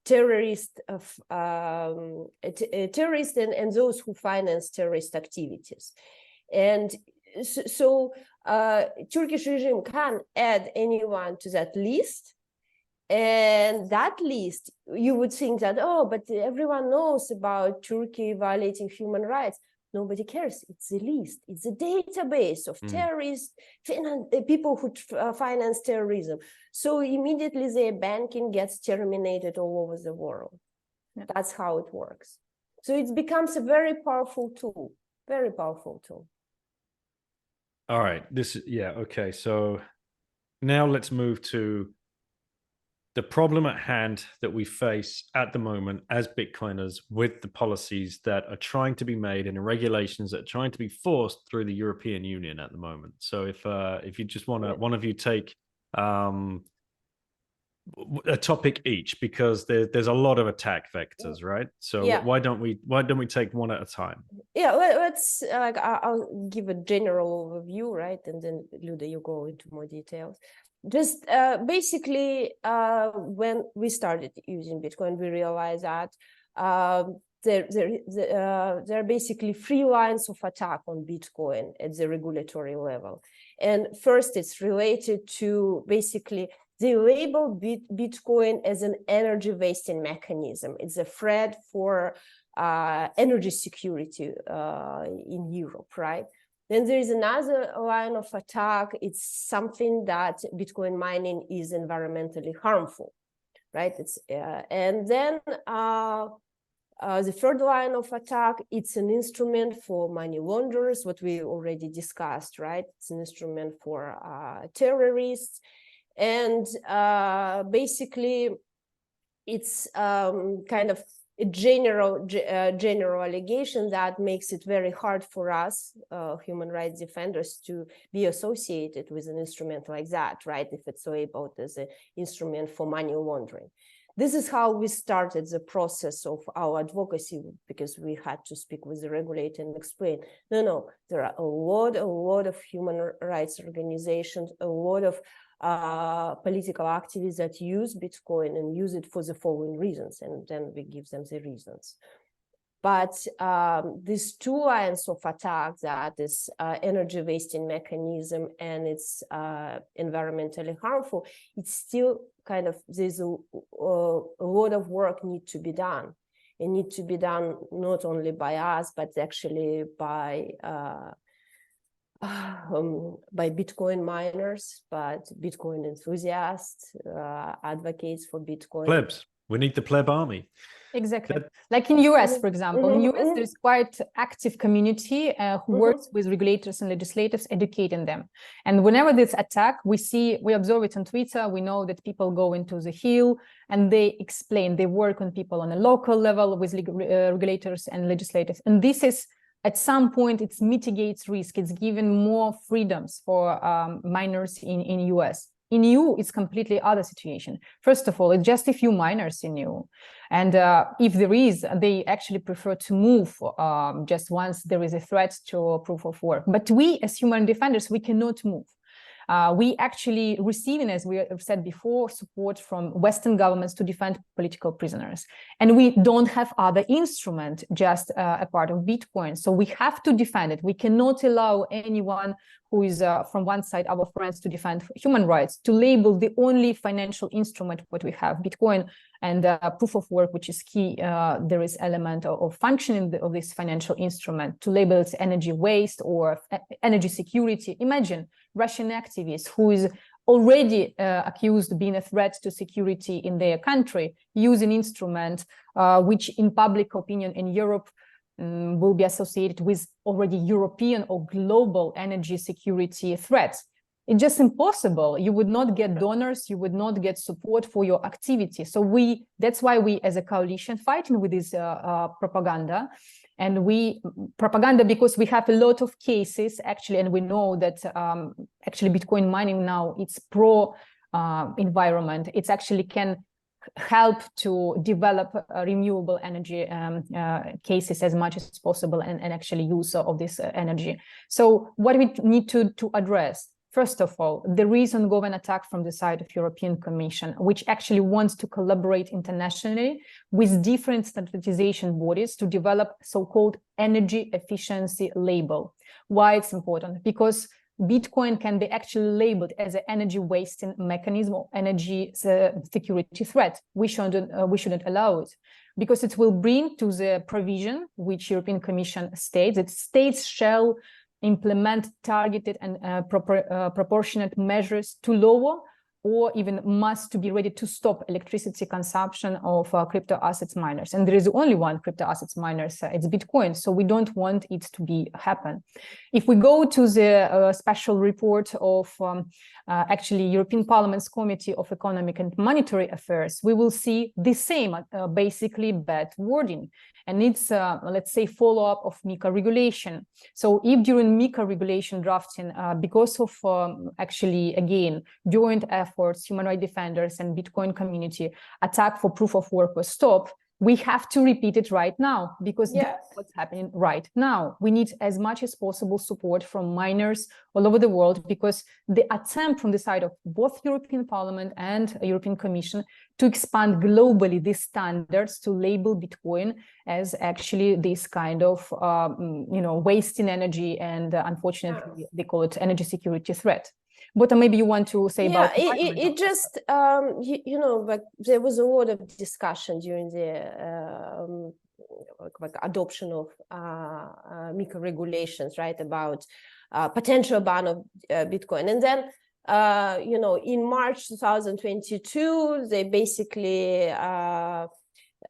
terrorists and those who finance terrorist activities. And so Turkish regime can add anyone to that list. And that list, you would think that, oh, but everyone knows about Turkey violating human rights. Nobody cares. It's a list. It's a database of terrorists, people who finance terrorism. So immediately their banking gets terminated all over the world. Yeah. That's how it works. So it becomes a very powerful tool, very powerful tool. All right. Okay. So now let's move to the problem at hand that we face at the moment as Bitcoiners with the policies that are trying to be made and the regulations that are trying to be forced through the European Union at the moment. So if you just want to, one of you take a topic each, because there's a lot of attack vectors, right? So why don't we take one at a time? Yeah, let's I'll give a general overview, right? And then Luda, you go into more details. Just basically, when we started using Bitcoin, we realized that there are basically 3 lines of attack on Bitcoin at the regulatory level. And first, it's related to basically, they label Bitcoin as an energy wasting mechanism. It's a threat for energy security in Europe, right? Then there is another line of attack. It's something that Bitcoin mining is environmentally harmful, right? And then the third line of attack, it's an instrument for money launderers, what we already discussed, right? It's an instrument for terrorists. And basically, it's kind of a general allegation that makes it very hard for us, human rights defenders, to be associated with an instrument like that, right? If it's labeled as an instrument for money laundering. This is how we started the process of our advocacy, because we had to speak with the regulator and explain, no, there are a lot of human rights organizations, a lot of political activists that use Bitcoin and use it for the following reasons, and then we give them the reasons. But these 2 lines of attack, that is energy wasting mechanism and it's environmentally harmful, it's still kind of, there's a lot of work need to be done. It needs to be done not only by us, but actually by Bitcoin miners, but Bitcoin enthusiasts, advocates for Bitcoin. Plebs. We need the pleb army. Exactly. Like in US, for example, in US, there is quite active community who works with regulators and legislators, educating them. And whenever this attack, we observe it on Twitter. We know that people go into the Hill and they explain, they work on people on a local level with regulators and legislators. And this is, at some point, it mitigates risk. It's given more freedoms for miners in US. In EU, it's completely other situation. First of all, it's just a few miners in EU. And if there is, they actually prefer to move just once there is a threat to proof of work. But we, as human defenders, we cannot move. We actually receiving, as we have said before, support from Western governments to defend political prisoners. And we don't have other instrument, just a part of Bitcoin. So we have to defend it. We cannot allow anyone who is from one side, our friends, to defend human rights, to label the only financial instrument what we have, Bitcoin, and proof of work, which is key. There is element of functioning of this financial instrument, to label it energy waste or energy security. Imagine Russian activists who is already accused of being a threat to security in their country, use an instrument which in public opinion in Europe will be associated with already European or global energy security threats. It's just impossible. You would not get donors, you would not get support for your activity. So that's why we as a coalition fighting with this propaganda. And propaganda, because we have a lot of cases actually, and we know that actually Bitcoin mining now, it's pro environment. It's actually can help to develop renewable energy cases as much as possible and actually use of this energy. So what we need to address, first of all, there is ongoing attack from the side of European Commission, which actually wants to collaborate internationally with different standardization bodies to develop so-called energy efficiency label. Why it's important? Because Bitcoin can be actually labeled as an energy wasting mechanism or energy security threat. We shouldn't allow it, because it will bring to the provision which European Commission states that states shall implement targeted and proportionate measures to lower or even must to be ready to stop electricity consumption of crypto assets miners. And there is only one crypto assets miners, it's Bitcoin. So we don't want it to happen. If we go to the special report of actually European Parliament's Committee of Economic and Monetary Affairs, we will see the same basically bad wording. And it's, let's say, follow-up of MiCA regulation. So if during MiCA regulation drafting, because of actually, again, joint efforts, human rights defenders and Bitcoin community, attack for proof of work was stopped, we have to repeat it right now, because that's what's happening right now. We need as much as possible support from miners all over the world, because the attempt from the side of both European Parliament and European Commission to expand globally these standards to label Bitcoin as actually this kind of, wasting energy, and unfortunately, they call it energy security threat. But maybe you want to say about it just like there was a lot of discussion during the adoption of MiCA regulations, right, about potential ban of Bitcoin, and then in March 2022 they basically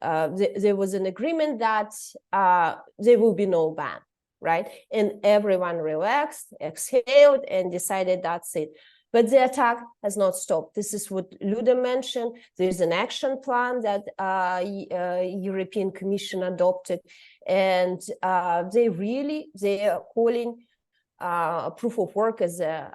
there was an agreement that there will be no ban. Right, and everyone relaxed, exhaled, and decided that's it. But the attack has not stopped. This is what Luda mentioned. There's an action plan that European Commission adopted, and they are calling proof of work as a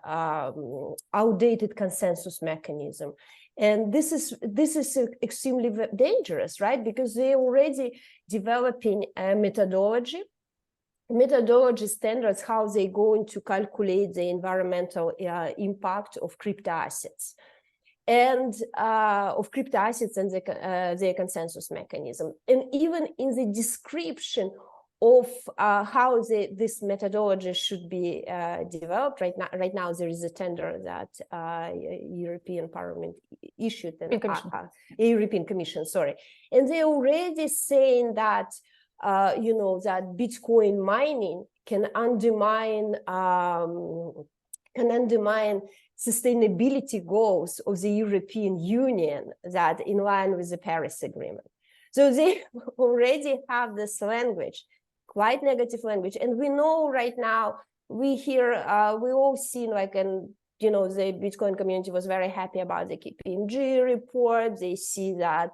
outdated consensus mechanism. And this is extremely dangerous, right? Because they're already developing a methodology standards, how they're going to calculate the environmental impact of crypto assets and their consensus mechanism. And even in the description of how this methodology should be developed, right now there is a tender that European Parliament issued, and European Commission, sorry, and they're already saying that that Bitcoin mining can undermine sustainability goals of the European Union that in line with the Paris Agreement. So they already have this language, quite negative language. And we know right now, we all seen the Bitcoin community was very happy about the KPMG report. They see that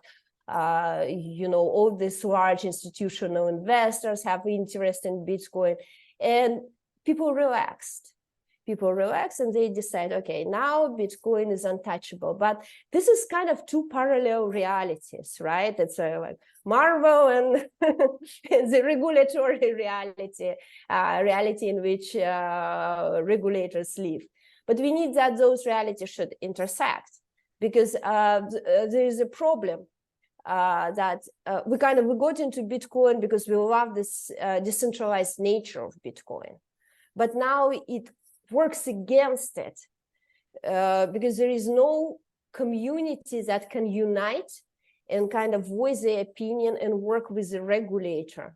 all these large institutional investors have interest in Bitcoin, and people relaxed, and they decide, okay, now Bitcoin is untouchable. But this is kind of two parallel realities, right? It's like Marvel and the regulatory reality in which regulators live. But we need that those realities should intersect, because there is a problem that we got into Bitcoin because we love this decentralized nature of Bitcoin. But now it works against it because there is no community that can unite and kind of voice their opinion and work with the regulator.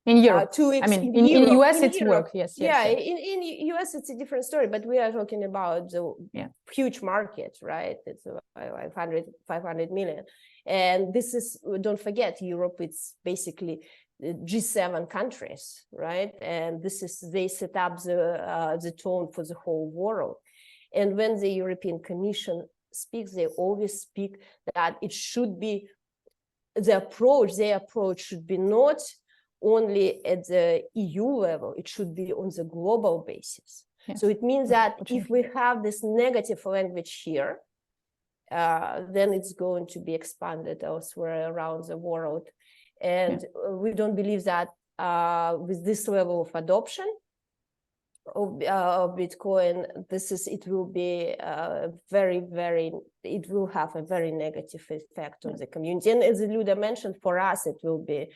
In Europe, in US it's work, yes. In US it's a different story, but we are talking about the huge market, right? It's 500 million. And this is, don't forget, Europe, it's basically G7 countries, right? And this is, they set up the tone for the whole world. And when the European Commission speaks, they always speak that it should be their approach should be not only at the EU level, it should be on the global basis. Yes. So it means that if we have this negative language here, then it's going to be expanded elsewhere around the world. And we don't believe that with this level of adoption of Bitcoin, it will be it will have a very negative effect on the community. And as Lyuda mentioned, for us, it will be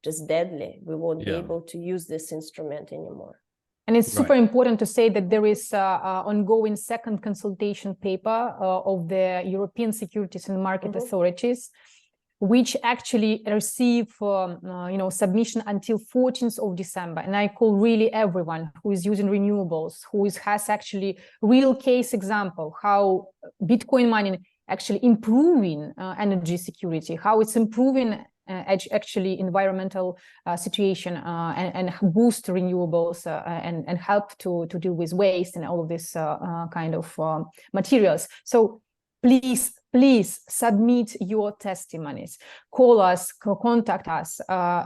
just deadly. We won't be able to use this instrument anymore. And it's super important to say that there is ongoing second consultation paper of the European Securities and Market Authorities, which actually receive submission until 14th of December. And I call really everyone who is using renewables, has actually real case example, how Bitcoin mining actually improving energy security, how it's improving actually environmental situation and boost renewables and help to deal with waste and all of this kind of materials. So please submit your testimonies, call us, contact us.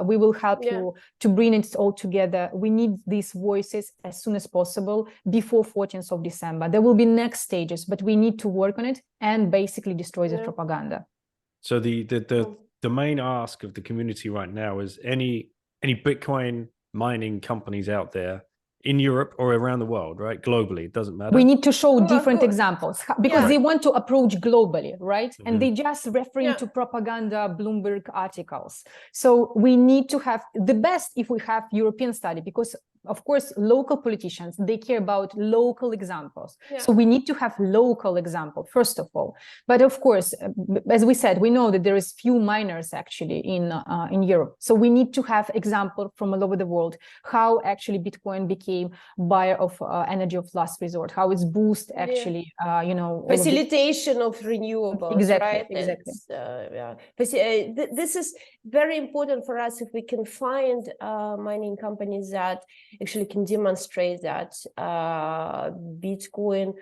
We will help you to bring it all together. We need these voices as soon as possible before 14th of December. There will be next stages, but we need to work on it and basically destroy this propaganda. So the main ask of the community right now is any Bitcoin mining companies out there in Europe or around the world, right? Globally, it doesn't matter. We need to show different examples because they want to approach globally, right? And they just referring to propaganda, Bloomberg articles. So we need to have the best if we have European study, because of course, local politicians, they care about local examples. So we need to have local example, first of all. But of course, as we said, we know that there is few miners actually in Europe. So we need to have example from all over the world, how actually Bitcoin became buyer of energy of last resort, how it's boost actually, facilitation of renewables. Exactly, right? Exactly. This is very important for us if we can find mining companies that actually can demonstrate that Bitcoin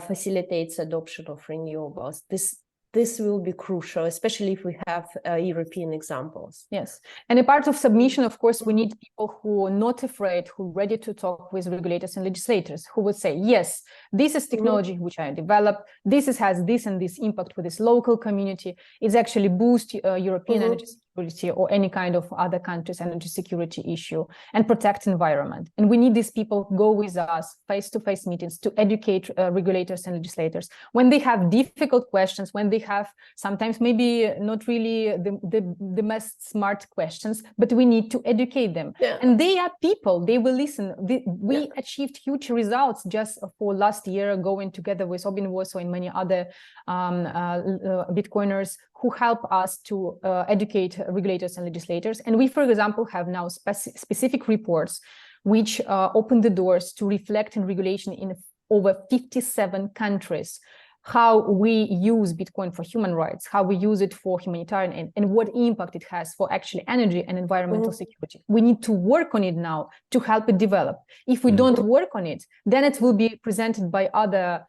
facilitates adoption of renewables. This will be crucial, especially if we have European examples. Yes. And a part of submission, of course, we need people who are not afraid, who are ready to talk with regulators and legislators, who would say, yes, this is technology which I developed. This has this and this impact with this local community. It's actually boost European energy security or any kind of other country's energy security issue and protect environment. And we need these people go with us face-to-face meetings to educate regulators and legislators. When they have difficult questions, when they have sometimes maybe not really the most smart questions, but we need to educate them. And they are people, they will listen. We achieved huge results just for last year, going together with Obin Woso and many other Bitcoiners who help us to educate regulators and legislators. And we, for example, have now specific reports which open the doors to reflect in regulation in over 57 countries, how we use Bitcoin for human rights, how we use it for humanitarian and what impact it has for actually energy and environmental security. We need to work on it now to help it develop. If we don't work on it, then it will be presented by other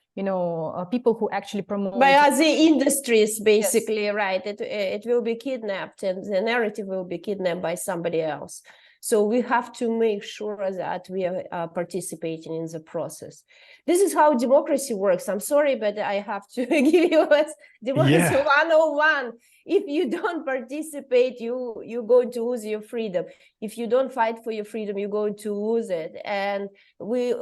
people who actually promote by other industries, basically, right? It will be kidnapped, and the narrative will be kidnapped by somebody else. So we have to make sure that we are participating in the process. This is how democracy works. I'm sorry, but I have to give you a democracy 101. If you don't participate, you're going to lose your freedom. If you don't fight for your freedom, you're going to lose it. And we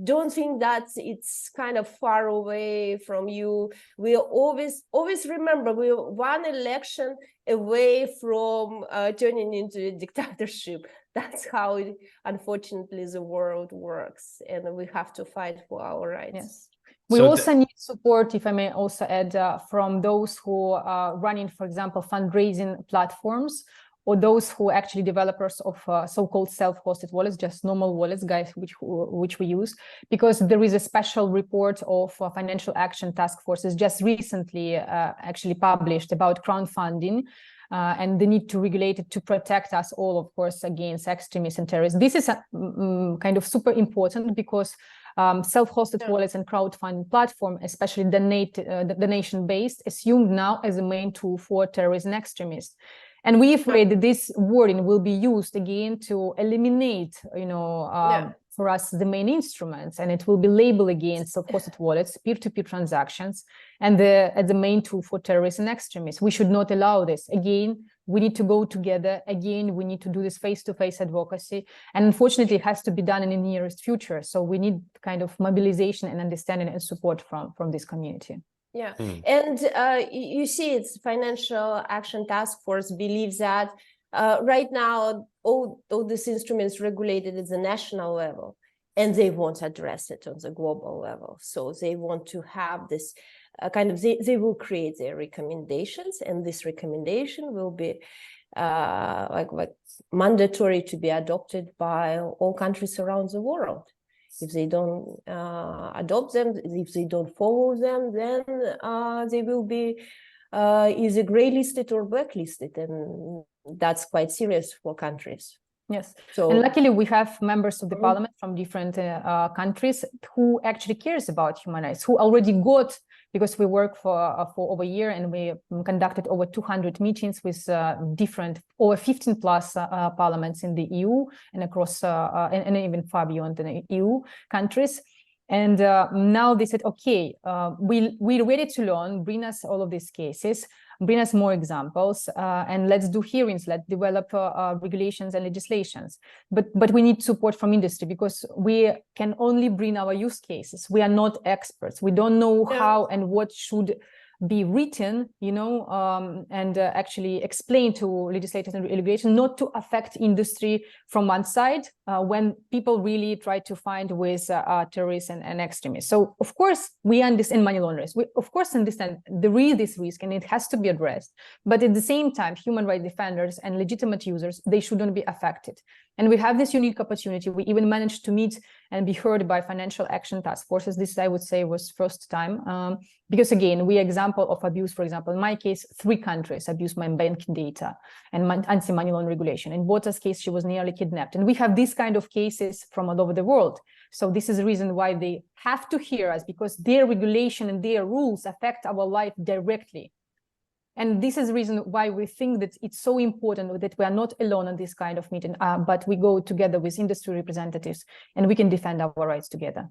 don't think that it's kind of far away from you. We always remember we're one election away from turning into a dictatorship. That's how, unfortunately, the world works, and we have to fight for our rights. Yes. We also need support, if I may also add, from those who are running, for example, fundraising platforms, or those who are actually developers of so-called self-hosted wallets, just normal wallets, guys, which we use, because there is a special report of Financial Action Task Forces just recently actually published about crowdfunding, and the need to regulate it to protect us all, of course, against extremists and terrorists. This is kind of super important because self-hosted wallets and crowdfunding platform, especially donation-based, assumed now as a main tool for terrorists and extremists. And we're afraid that this wording will be used again to eliminate, for us, the main instruments, and it will be labeled again self-hosted wallets, peer-to-peer transactions, and as the main tool for terrorists and extremists. We should not allow this. Again, we need to go together. Again, we need to do this face-to-face advocacy. And unfortunately, it has to be done in the nearest future. So we need kind of mobilization and understanding and support from this community. Yeah, and you see, it's Financial Action Task Force believes that right now, all these instruments regulated at the national level, and they won't address it on the global level. So they want to have this they will create their recommendations, and this recommendation will be mandatory to be adopted by all countries around the world. If they don't adopt them, if they don't follow them, then they will be either grey-listed or blacklisted, and that's quite serious for countries. Yes, so, and luckily we have members of the parliament from different countries who actually cares about human rights, who already got, because we work for over a year and we conducted over 200 meetings with different, over 15 plus parliaments in the EU and across, and even far beyond the EU countries. And now they said, okay, we're ready to learn, bring us all of these cases, bring us more examples, and let's do hearings, let's develop regulations and legislations. But we need support from industry, because we can only bring our use cases. We are not experts. We don't know how and what should be written, and actually explain to legislators and regulation, not to affect industry from one side when people really try to find with terrorists and extremists. So of course we understand money launderers. We of course understand there is this risk and it has to be addressed. But at the same time, human rights defenders and legitimate users, they shouldn't be affected. And we have this unique opportunity. We even managed to meet and be heard by Financial Action Task Forces. This, I would say, was first time, because again, we example of abuse. For example, in my case, 3 countries abused my banking data and anti-money laundering regulation. In Bota's case, she was nearly kidnapped. And we have these kind of cases from all over the world. So this is the reason why they have to hear us, because their regulation and their rules affect our life directly. And this is the reason why we think that it's so important that we are not alone on this kind of meeting, but we go together with industry representatives and we can defend our rights together.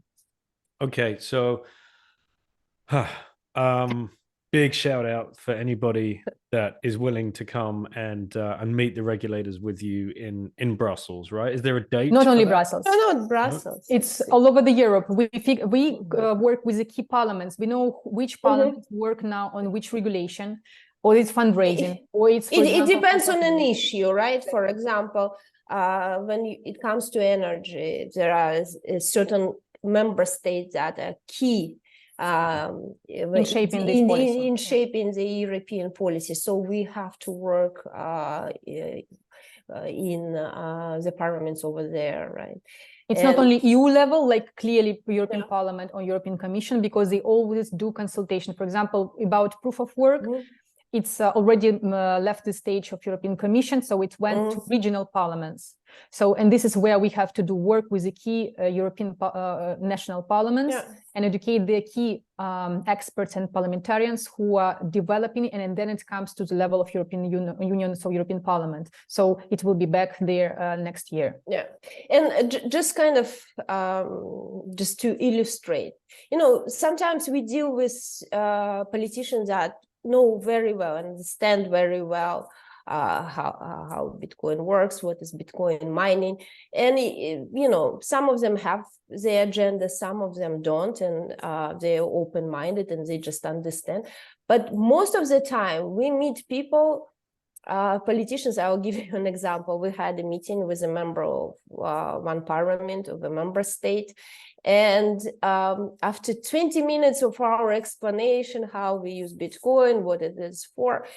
Okay, so big shout out for anybody that is willing to come and meet the regulators with you in Brussels, right? Is there a date? Not only Brussels. No, not Brussels. It's all over the Europe. We work with the key parliaments. We know which parliaments work now on which regulation, or it's fundraising, or it's... It depends on an issue, right? For example, when it comes to energy, there are certain member states that are key in shaping this policy. In shaping the European policy. So we have to work in the parliaments over there, right? It's not only EU level, like clearly European Parliament or European Commission, because they always do consultation. For example, about proof of work, it's already left the stage of European Commission, so it went to regional parliaments. So, and this is where we have to do work with the key European national parliaments and educate the key experts and parliamentarians who are developing, and then it comes to the level of European Union, so European Parliament. So it will be back there next year. Yeah, and just kind of just to illustrate, you know, sometimes we deal with politicians that know very well, understand very well how Bitcoin works, what is Bitcoin mining, and you know, some of them have their agenda, some of them don't, and they're open-minded and they just understand. But most of the time, we meet people, politicians. I'll give you an example. We had a meeting with a member of one parliament of a member state, and after 20 minutes of our explanation how we use Bitcoin, what it is for,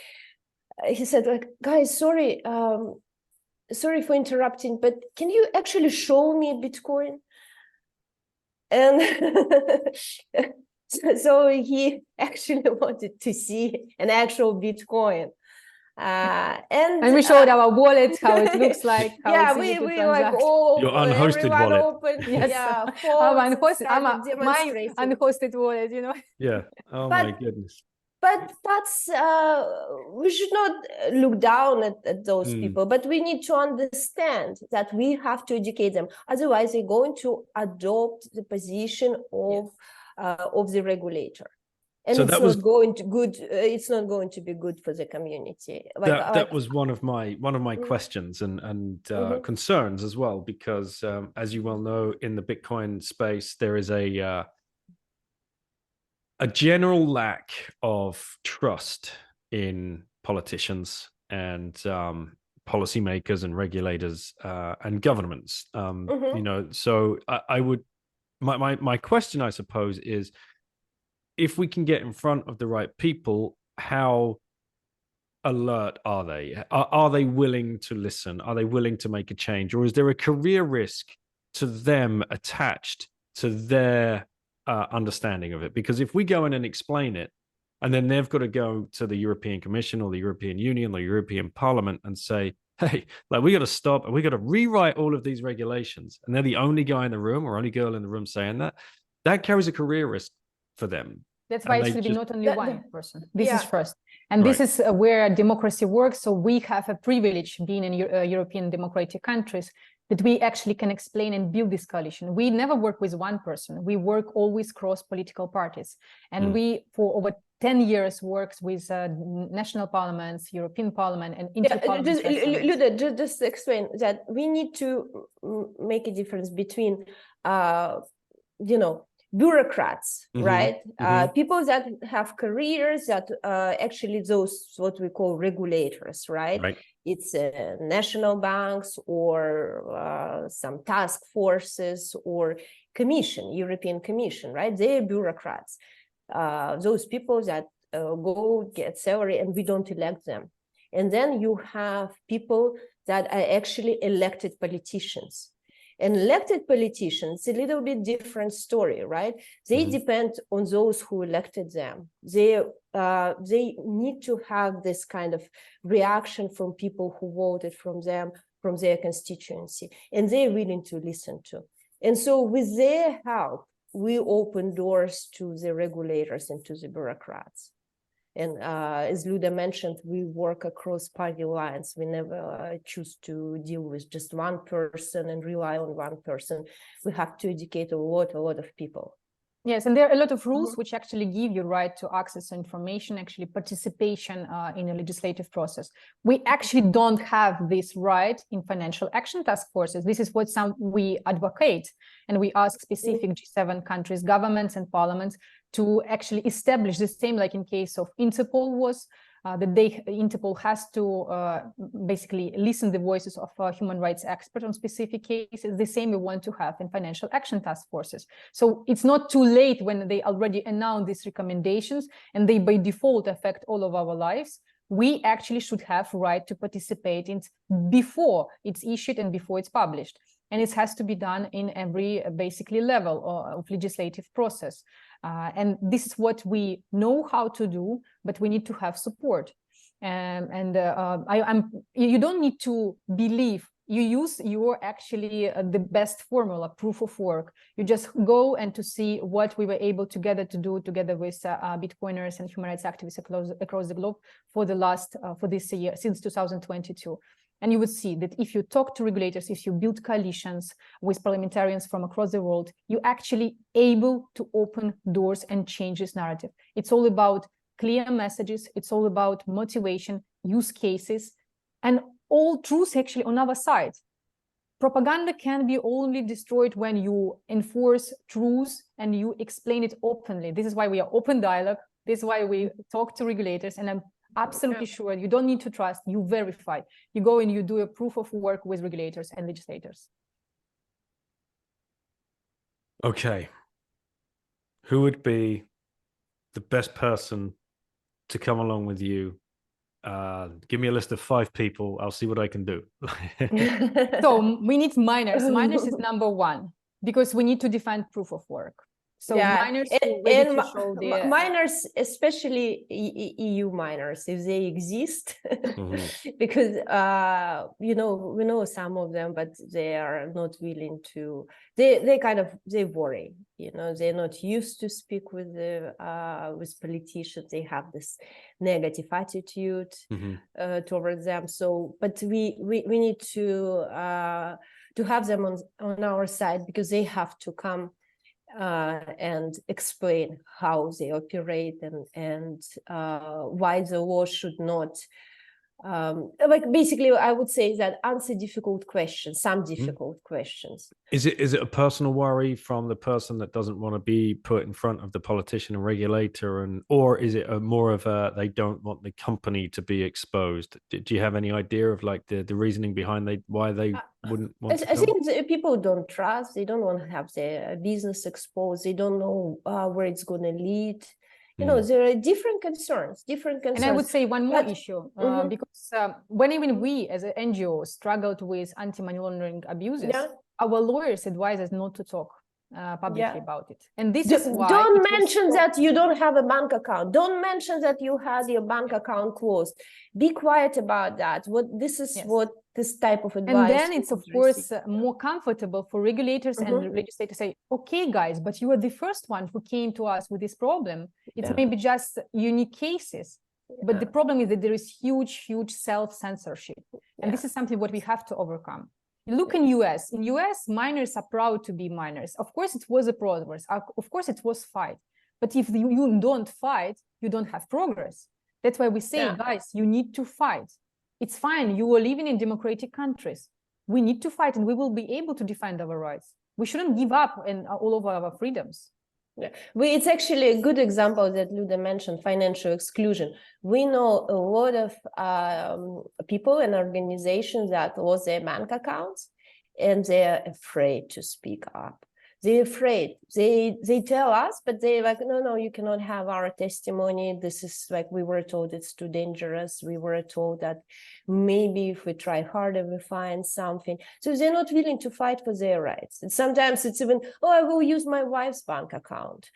he said, like, guys, sorry for interrupting, but can you actually show me Bitcoin? And so he actually wanted to see an actual Bitcoin. And we showed our wallet, how it looks like. How yeah, it's we like all your unhosted wallet. Open, yes. yeah, my unhosted wallet, you know. Yeah. Oh my goodness. But that's we should not look down at those people, but we need to understand that we have to educate them. Otherwise, they're going to adopt the position of the regulator. And so it's not going to it's not going to be good for the community. That was one of my questions and concerns as well, because as you well know, in the Bitcoin space, there is a general lack of trust in politicians and policymakers and regulators and governments. You know, so I would my question, I suppose, is, if we can get in front of the right people, how alert are they? Are they willing to listen? Are they willing to make a change? Or is there a career risk to them attached to their understanding of it? Because if we go in and explain it, and then they've got to go to the European Commission or the European Union or European Parliament and say, hey, like, we got to stop and we got to rewrite all of these regulations, and they're the only guy in the room or only girl in the room saying that carries a career risk for them. That's why it should be not only one person. This is first. And this is where democracy works. So we have a privilege, being in European democratic countries, that we actually can explain and build this coalition. We never work with one person. We work always cross political parties. And we, for over 10 years, works with national parliaments, European Parliament, and inter-parliament. Just explain that we need to make a difference between, you know, bureaucrats, right? People that have careers, that actually those what we call regulators, right? It's national banks or some task forces or commission, European Commission, right? They're bureaucrats. Those people that go get salary and we don't elect them. And then you have people that are actually elected politicians. And elected politicians, a little bit different story, right? They depend on those who elected them. They need to have this kind of reaction from people who voted from them, from their constituency, and they're willing to listen to. And so with their help, we open doors to the regulators and to the bureaucrats. And as Luda mentioned, we work across party lines. We never choose to deal with just one person and rely on one person. We have to educate a lot of people. Yes, and there are a lot of rules which actually give you right to access information, actually participation in a legislative process. We actually don't have this right in financial action task forces. This is what we advocate, and we ask specific G7 countries, governments and parliaments to actually establish the same, like in case of Interpol was, that Interpol has to basically listen the voices of human rights experts on specific cases. The same we want to have in financial action task forces. So it's not too late when they already announce these recommendations and they by default affect all of our lives. We actually should have right to participate in before it's issued and before it's published. And it has to be done in every basically level of legislative process. And this is what we know how to do, but we need to have support. You don't need to believe. You use your actually the best formula, proof of work. You just go and to see what we were able together to do together with Bitcoiners and human rights activists across the globe for the last for this year since 2022. And you would see that if you talk to regulators, if you build coalitions with parliamentarians from across the world, you're actually able to open doors and change this narrative. It's all about clear messages. It's all about motivation, use cases, and all truth actually on our side. Propaganda can be only destroyed when you enforce truth and you explain it openly. This is why we are open dialogue. This is why we talk to regulators. And I'm absolutely sure you don't need to trust, you verify. You go and you do a proof of work with regulators and legislators. Okay. Who would be the best person to come along with you? Give me a list of 5 people. I'll see what I can do. So we need minors. Minors is number 1 because we need to define proof of work. So minors who ready to show their minors, especially EU minors, if they exist, because you know, we know some of them, but they are not willing to. They worry. You know, they're not used to speak with with politicians. They have this negative attitude towards them. So, but we need to have them on our side because they have to come and explain how they operate and why the law should not like basically I would say that answer difficult questions, some difficult questions. Is it a personal worry from the person that doesn't want to be put in front of the politician and regulator, or is it more of a they don't want the company to be exposed? Do you have any idea of like the reasoning behind why they wouldn't want to? I think people don't trust. They don't want to have their business exposed. They don't know where it's going to lead. You know, there are different concerns. And I would say one more issue, because when even we as an NGO struggled with anti-money laundering abuses, our lawyers advise us not to talk publicly about it. And this is why don't mention that you don't have a bank account. Don't mention that you had your bank account closed. Be quiet about that. This is what this type of advice. And then it's of course more comfortable for regulators and legislators to say, okay, guys, but you were the first one who came to us with this problem. It's maybe just unique cases. But the problem is that there is huge self-censorship. And this is something what we have to overcome. Look in US. In US, minors are proud to be minors. Of course, it was a progress. Of course, it was fight. But if you don't fight, you don't have progress. That's why we say, guys, you need to fight. It's fine. You are living in democratic countries. We need to fight, and we will be able to defend our rights. We shouldn't give up in all of our freedoms. It's actually a good example that Luda mentioned, financial exclusion. We know a lot of people and organizations that lost their bank accounts and they're afraid to speak up. They're afraid. They tell us, but they're like, no, you cannot have our testimony. This is like, we were told it's too dangerous. We were told that maybe if we try harder, we find something. So they're not willing to fight for their rights. And sometimes it's even, I will use my wife's bank account.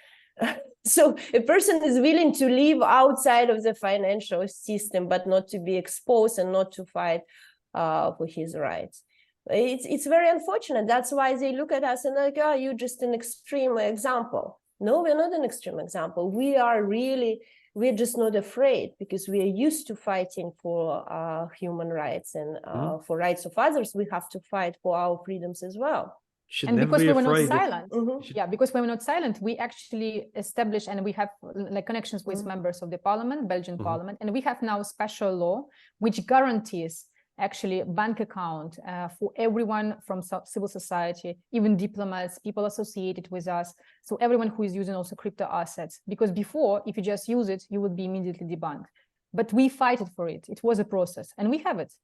So a person is willing to live outside of the financial system, but not to be exposed and not to fight for his rights. It's very unfortunate. That's why they look at us and like, you're just an extreme example. No, we're not an extreme example. We're just not afraid because we are used to fighting for human rights and for rights of others. We have to fight for our freedoms as well. And because we were not silent, because we were not silent, we actually established and we have like connections with members of the parliament, Belgian parliament, and we have now a special law which guarantees actually bank account for everyone from civil society, even diplomats, people associated with us. So everyone who is using also crypto assets, because before, if you just use it, you would be immediately debunked. But we fighted for it. It was a process and we have it.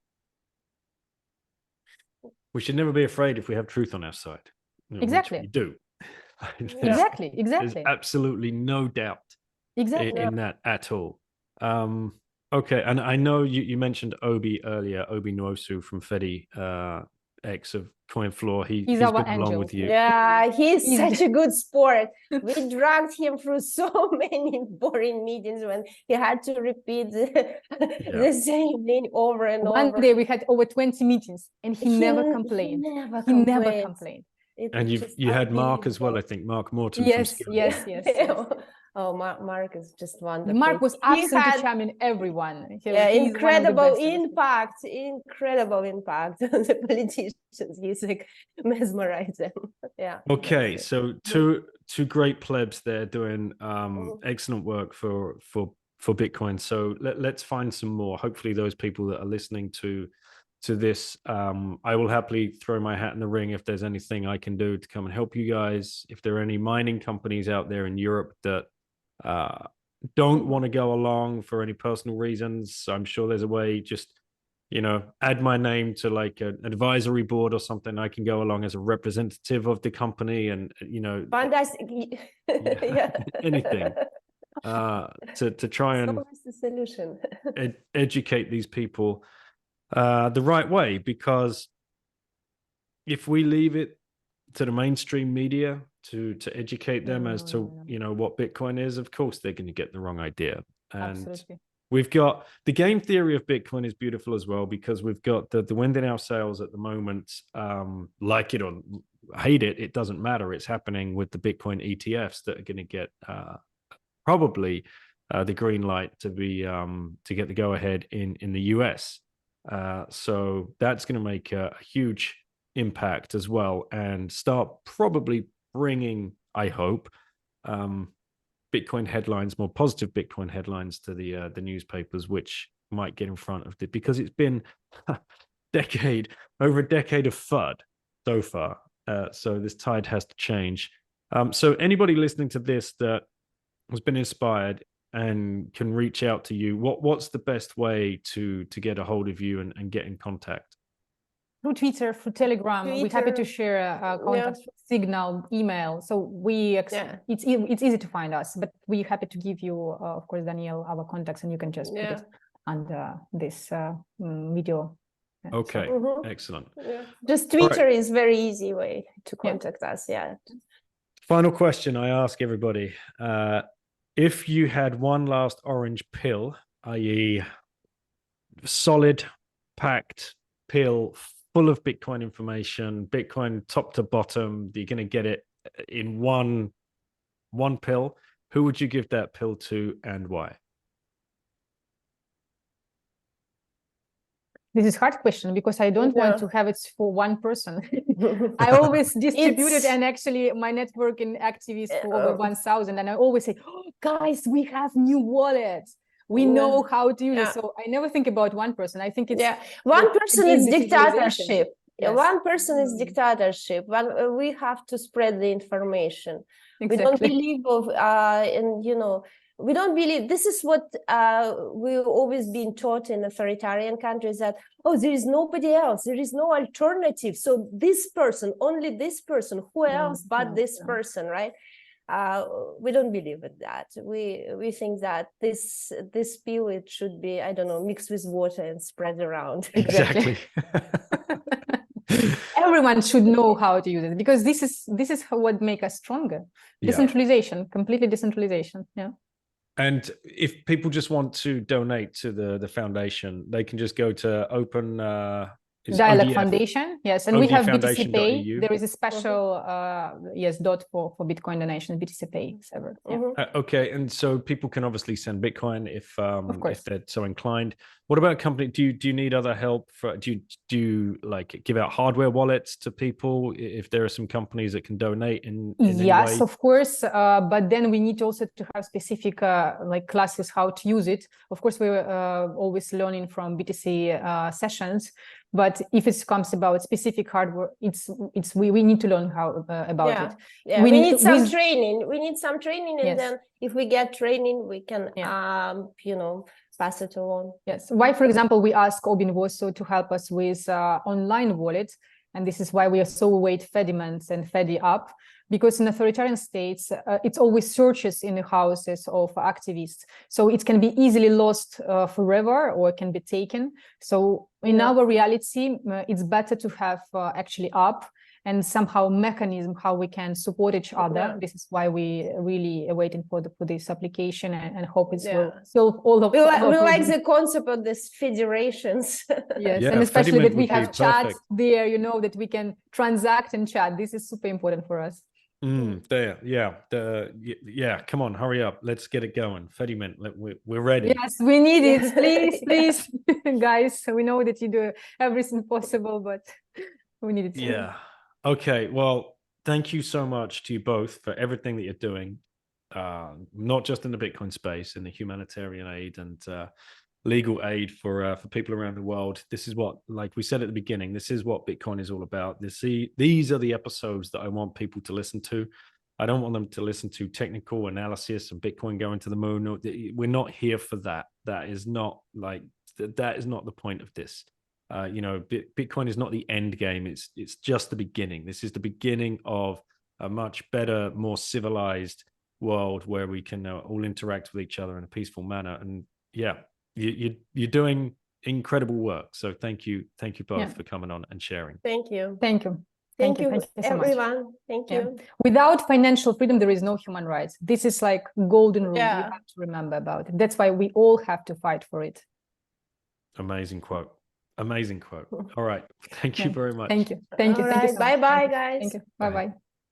We should never be afraid if we have truth on our side. Exactly. We do. Exactly. There's absolutely no doubt in that at all. Okay, and I know you mentioned Obi earlier, Obi Nwosu from Fedi ex of CoinFloor. He's He's our been along angel. with you. Yeah, he's He's such a good sport. We dragged him through so many boring meetings when he had to repeat the same thing over and over. One day we had over 20 meetings and he never complained. He Never complained. And you had Mark as well, I think, Mark Morton. Yes, from yes. Oh, Mark is just wonderful. Mark was absolutely charming everyone. Incredible impact on the politicians. He's like mesmerizing. Yeah. Okay, so two great plebs there doing excellent work for Bitcoin. So let's find some more. Hopefully those people that are listening to this, I will happily throw my hat in the ring if there's anything I can do to come and help you guys. If there are any mining companies out there in Europe that don't want to go along for any personal reasons, I'm sure there's a way. Just add my name to like an advisory board or something. I can go along as a representative of the company, and fantastic. Anything to try and the solution. educate these people the right way, because if we leave it to the mainstream media to educate them as to what Bitcoin is, of course they're going to get the wrong idea. And absolutely. We've got the game theory of Bitcoin is beautiful as well, because we've got the wind in our sails at the moment. Like it or hate it, it doesn't matter. It's happening with the Bitcoin ETFs that are going to get probably the green light to get the go ahead in the US. So that's going to make a huge impact as well, and start probably bringing, I hope, Bitcoin headlines, more positive Bitcoin headlines to the newspapers, which might get in front of it, because it's been over a decade of FUD so far. So this tide has to change. So anybody listening to this that has been inspired and can reach out to you, what's the best way to get a hold of you and get in contact? Through Twitter, through Telegram. We're happy to share contacts, Signal, email. So it's easy to find us, but we're happy to give you, of course, Danielle, our contacts, and you can just put it under this video. Okay, excellent. Just Twitter is very easy way to contact us. Final question I ask everybody. If you had one last orange pill, i.e. solid, packed pill full of Bitcoin information, Bitcoin top to bottom, you're going to get it in one pill, who would you give that pill to and why? This is a hard question, because I don't want to have it for one person. I always distribute it, and actually my networking activists for over 1,000, and I always say, guys, we have new wallets. We know how to use it. So I never think about one person. I think it's one person is dictatorship. Yes. One person is dictatorship. We have to spread the information. Exactly. We don't believe we don't believe, this is what we've always been taught in authoritarian countries, that there is nobody else, there is no alternative, so this person, only this person, who else but this person, right? We don't believe in that. We think that this pill, it should be, I don't know, mixed with water and spread around. Exactly. Everyone should know how to use it, because this is what makes us stronger. Decentralization, completely decentralization. And if people just want to donate to the foundation, they can just go to Open Dialogue Foundation, yes, and we have BTC Pay. EU. There is a special dot for Bitcoin donation, BTC Pay server. Okay, and so people can obviously send Bitcoin if they're so inclined. What about a company? Do you need other help? Do you like give out hardware wallets to people if there are some companies that can donate in yes, any way? of course, but then we need also to have specific classes how to use it. Of course, we're always learning from BTC sessions. But if it comes about specific hardware, we need to learn how about it. Yeah, we need some training. We need some training, and then if we get training, we can pass it along. Yes. Why, for example, we ask Obin Vosso to help us with online wallets, And this is why we are so await Fediments and Fedi up, because in authoritarian states, it's always searches in the houses of activists. So it can be easily lost forever, or can be taken. So in our reality, it's better to have actually up and somehow mechanism how we can support each other. This is why we really are waiting for this application, and hope it will solve all of. We like the concept of these federations. Yes, and especially that we have chat there, you know, that we can transact and chat. This is super important for us. Come on, hurry up, let's get it going. Fediment, we're ready. Yes, we need it. Please guys, we know that you do everything possible, but we need it. Okay, well, thank you so much to you both for everything that you're doing, not just in the Bitcoin space, in the humanitarian aid and legal aid for people around the world. This is what, like we said at the beginning, this is what Bitcoin is all about. These are the episodes that I want people to listen to. I don't want them to listen to technical analysis of Bitcoin going to the moon. We're not here for that. That is not the point of this. Bitcoin is not the end game. It's just the beginning. This is the beginning of a much better, more civilized world where we can all interact with each other in a peaceful manner. And you're doing incredible work. So thank you both for coming on and sharing. Thank you. Thank you. Thank you so everyone. Much. Thank you. Without financial freedom, there is no human rights. This is like golden rule. You have to remember about it. That's why we all have to fight for it. Amazing quote. All right. Thank you very much. Thank you. Thank you. All Thank right. you so much. Bye-bye, guys. Thank you. Bye-bye.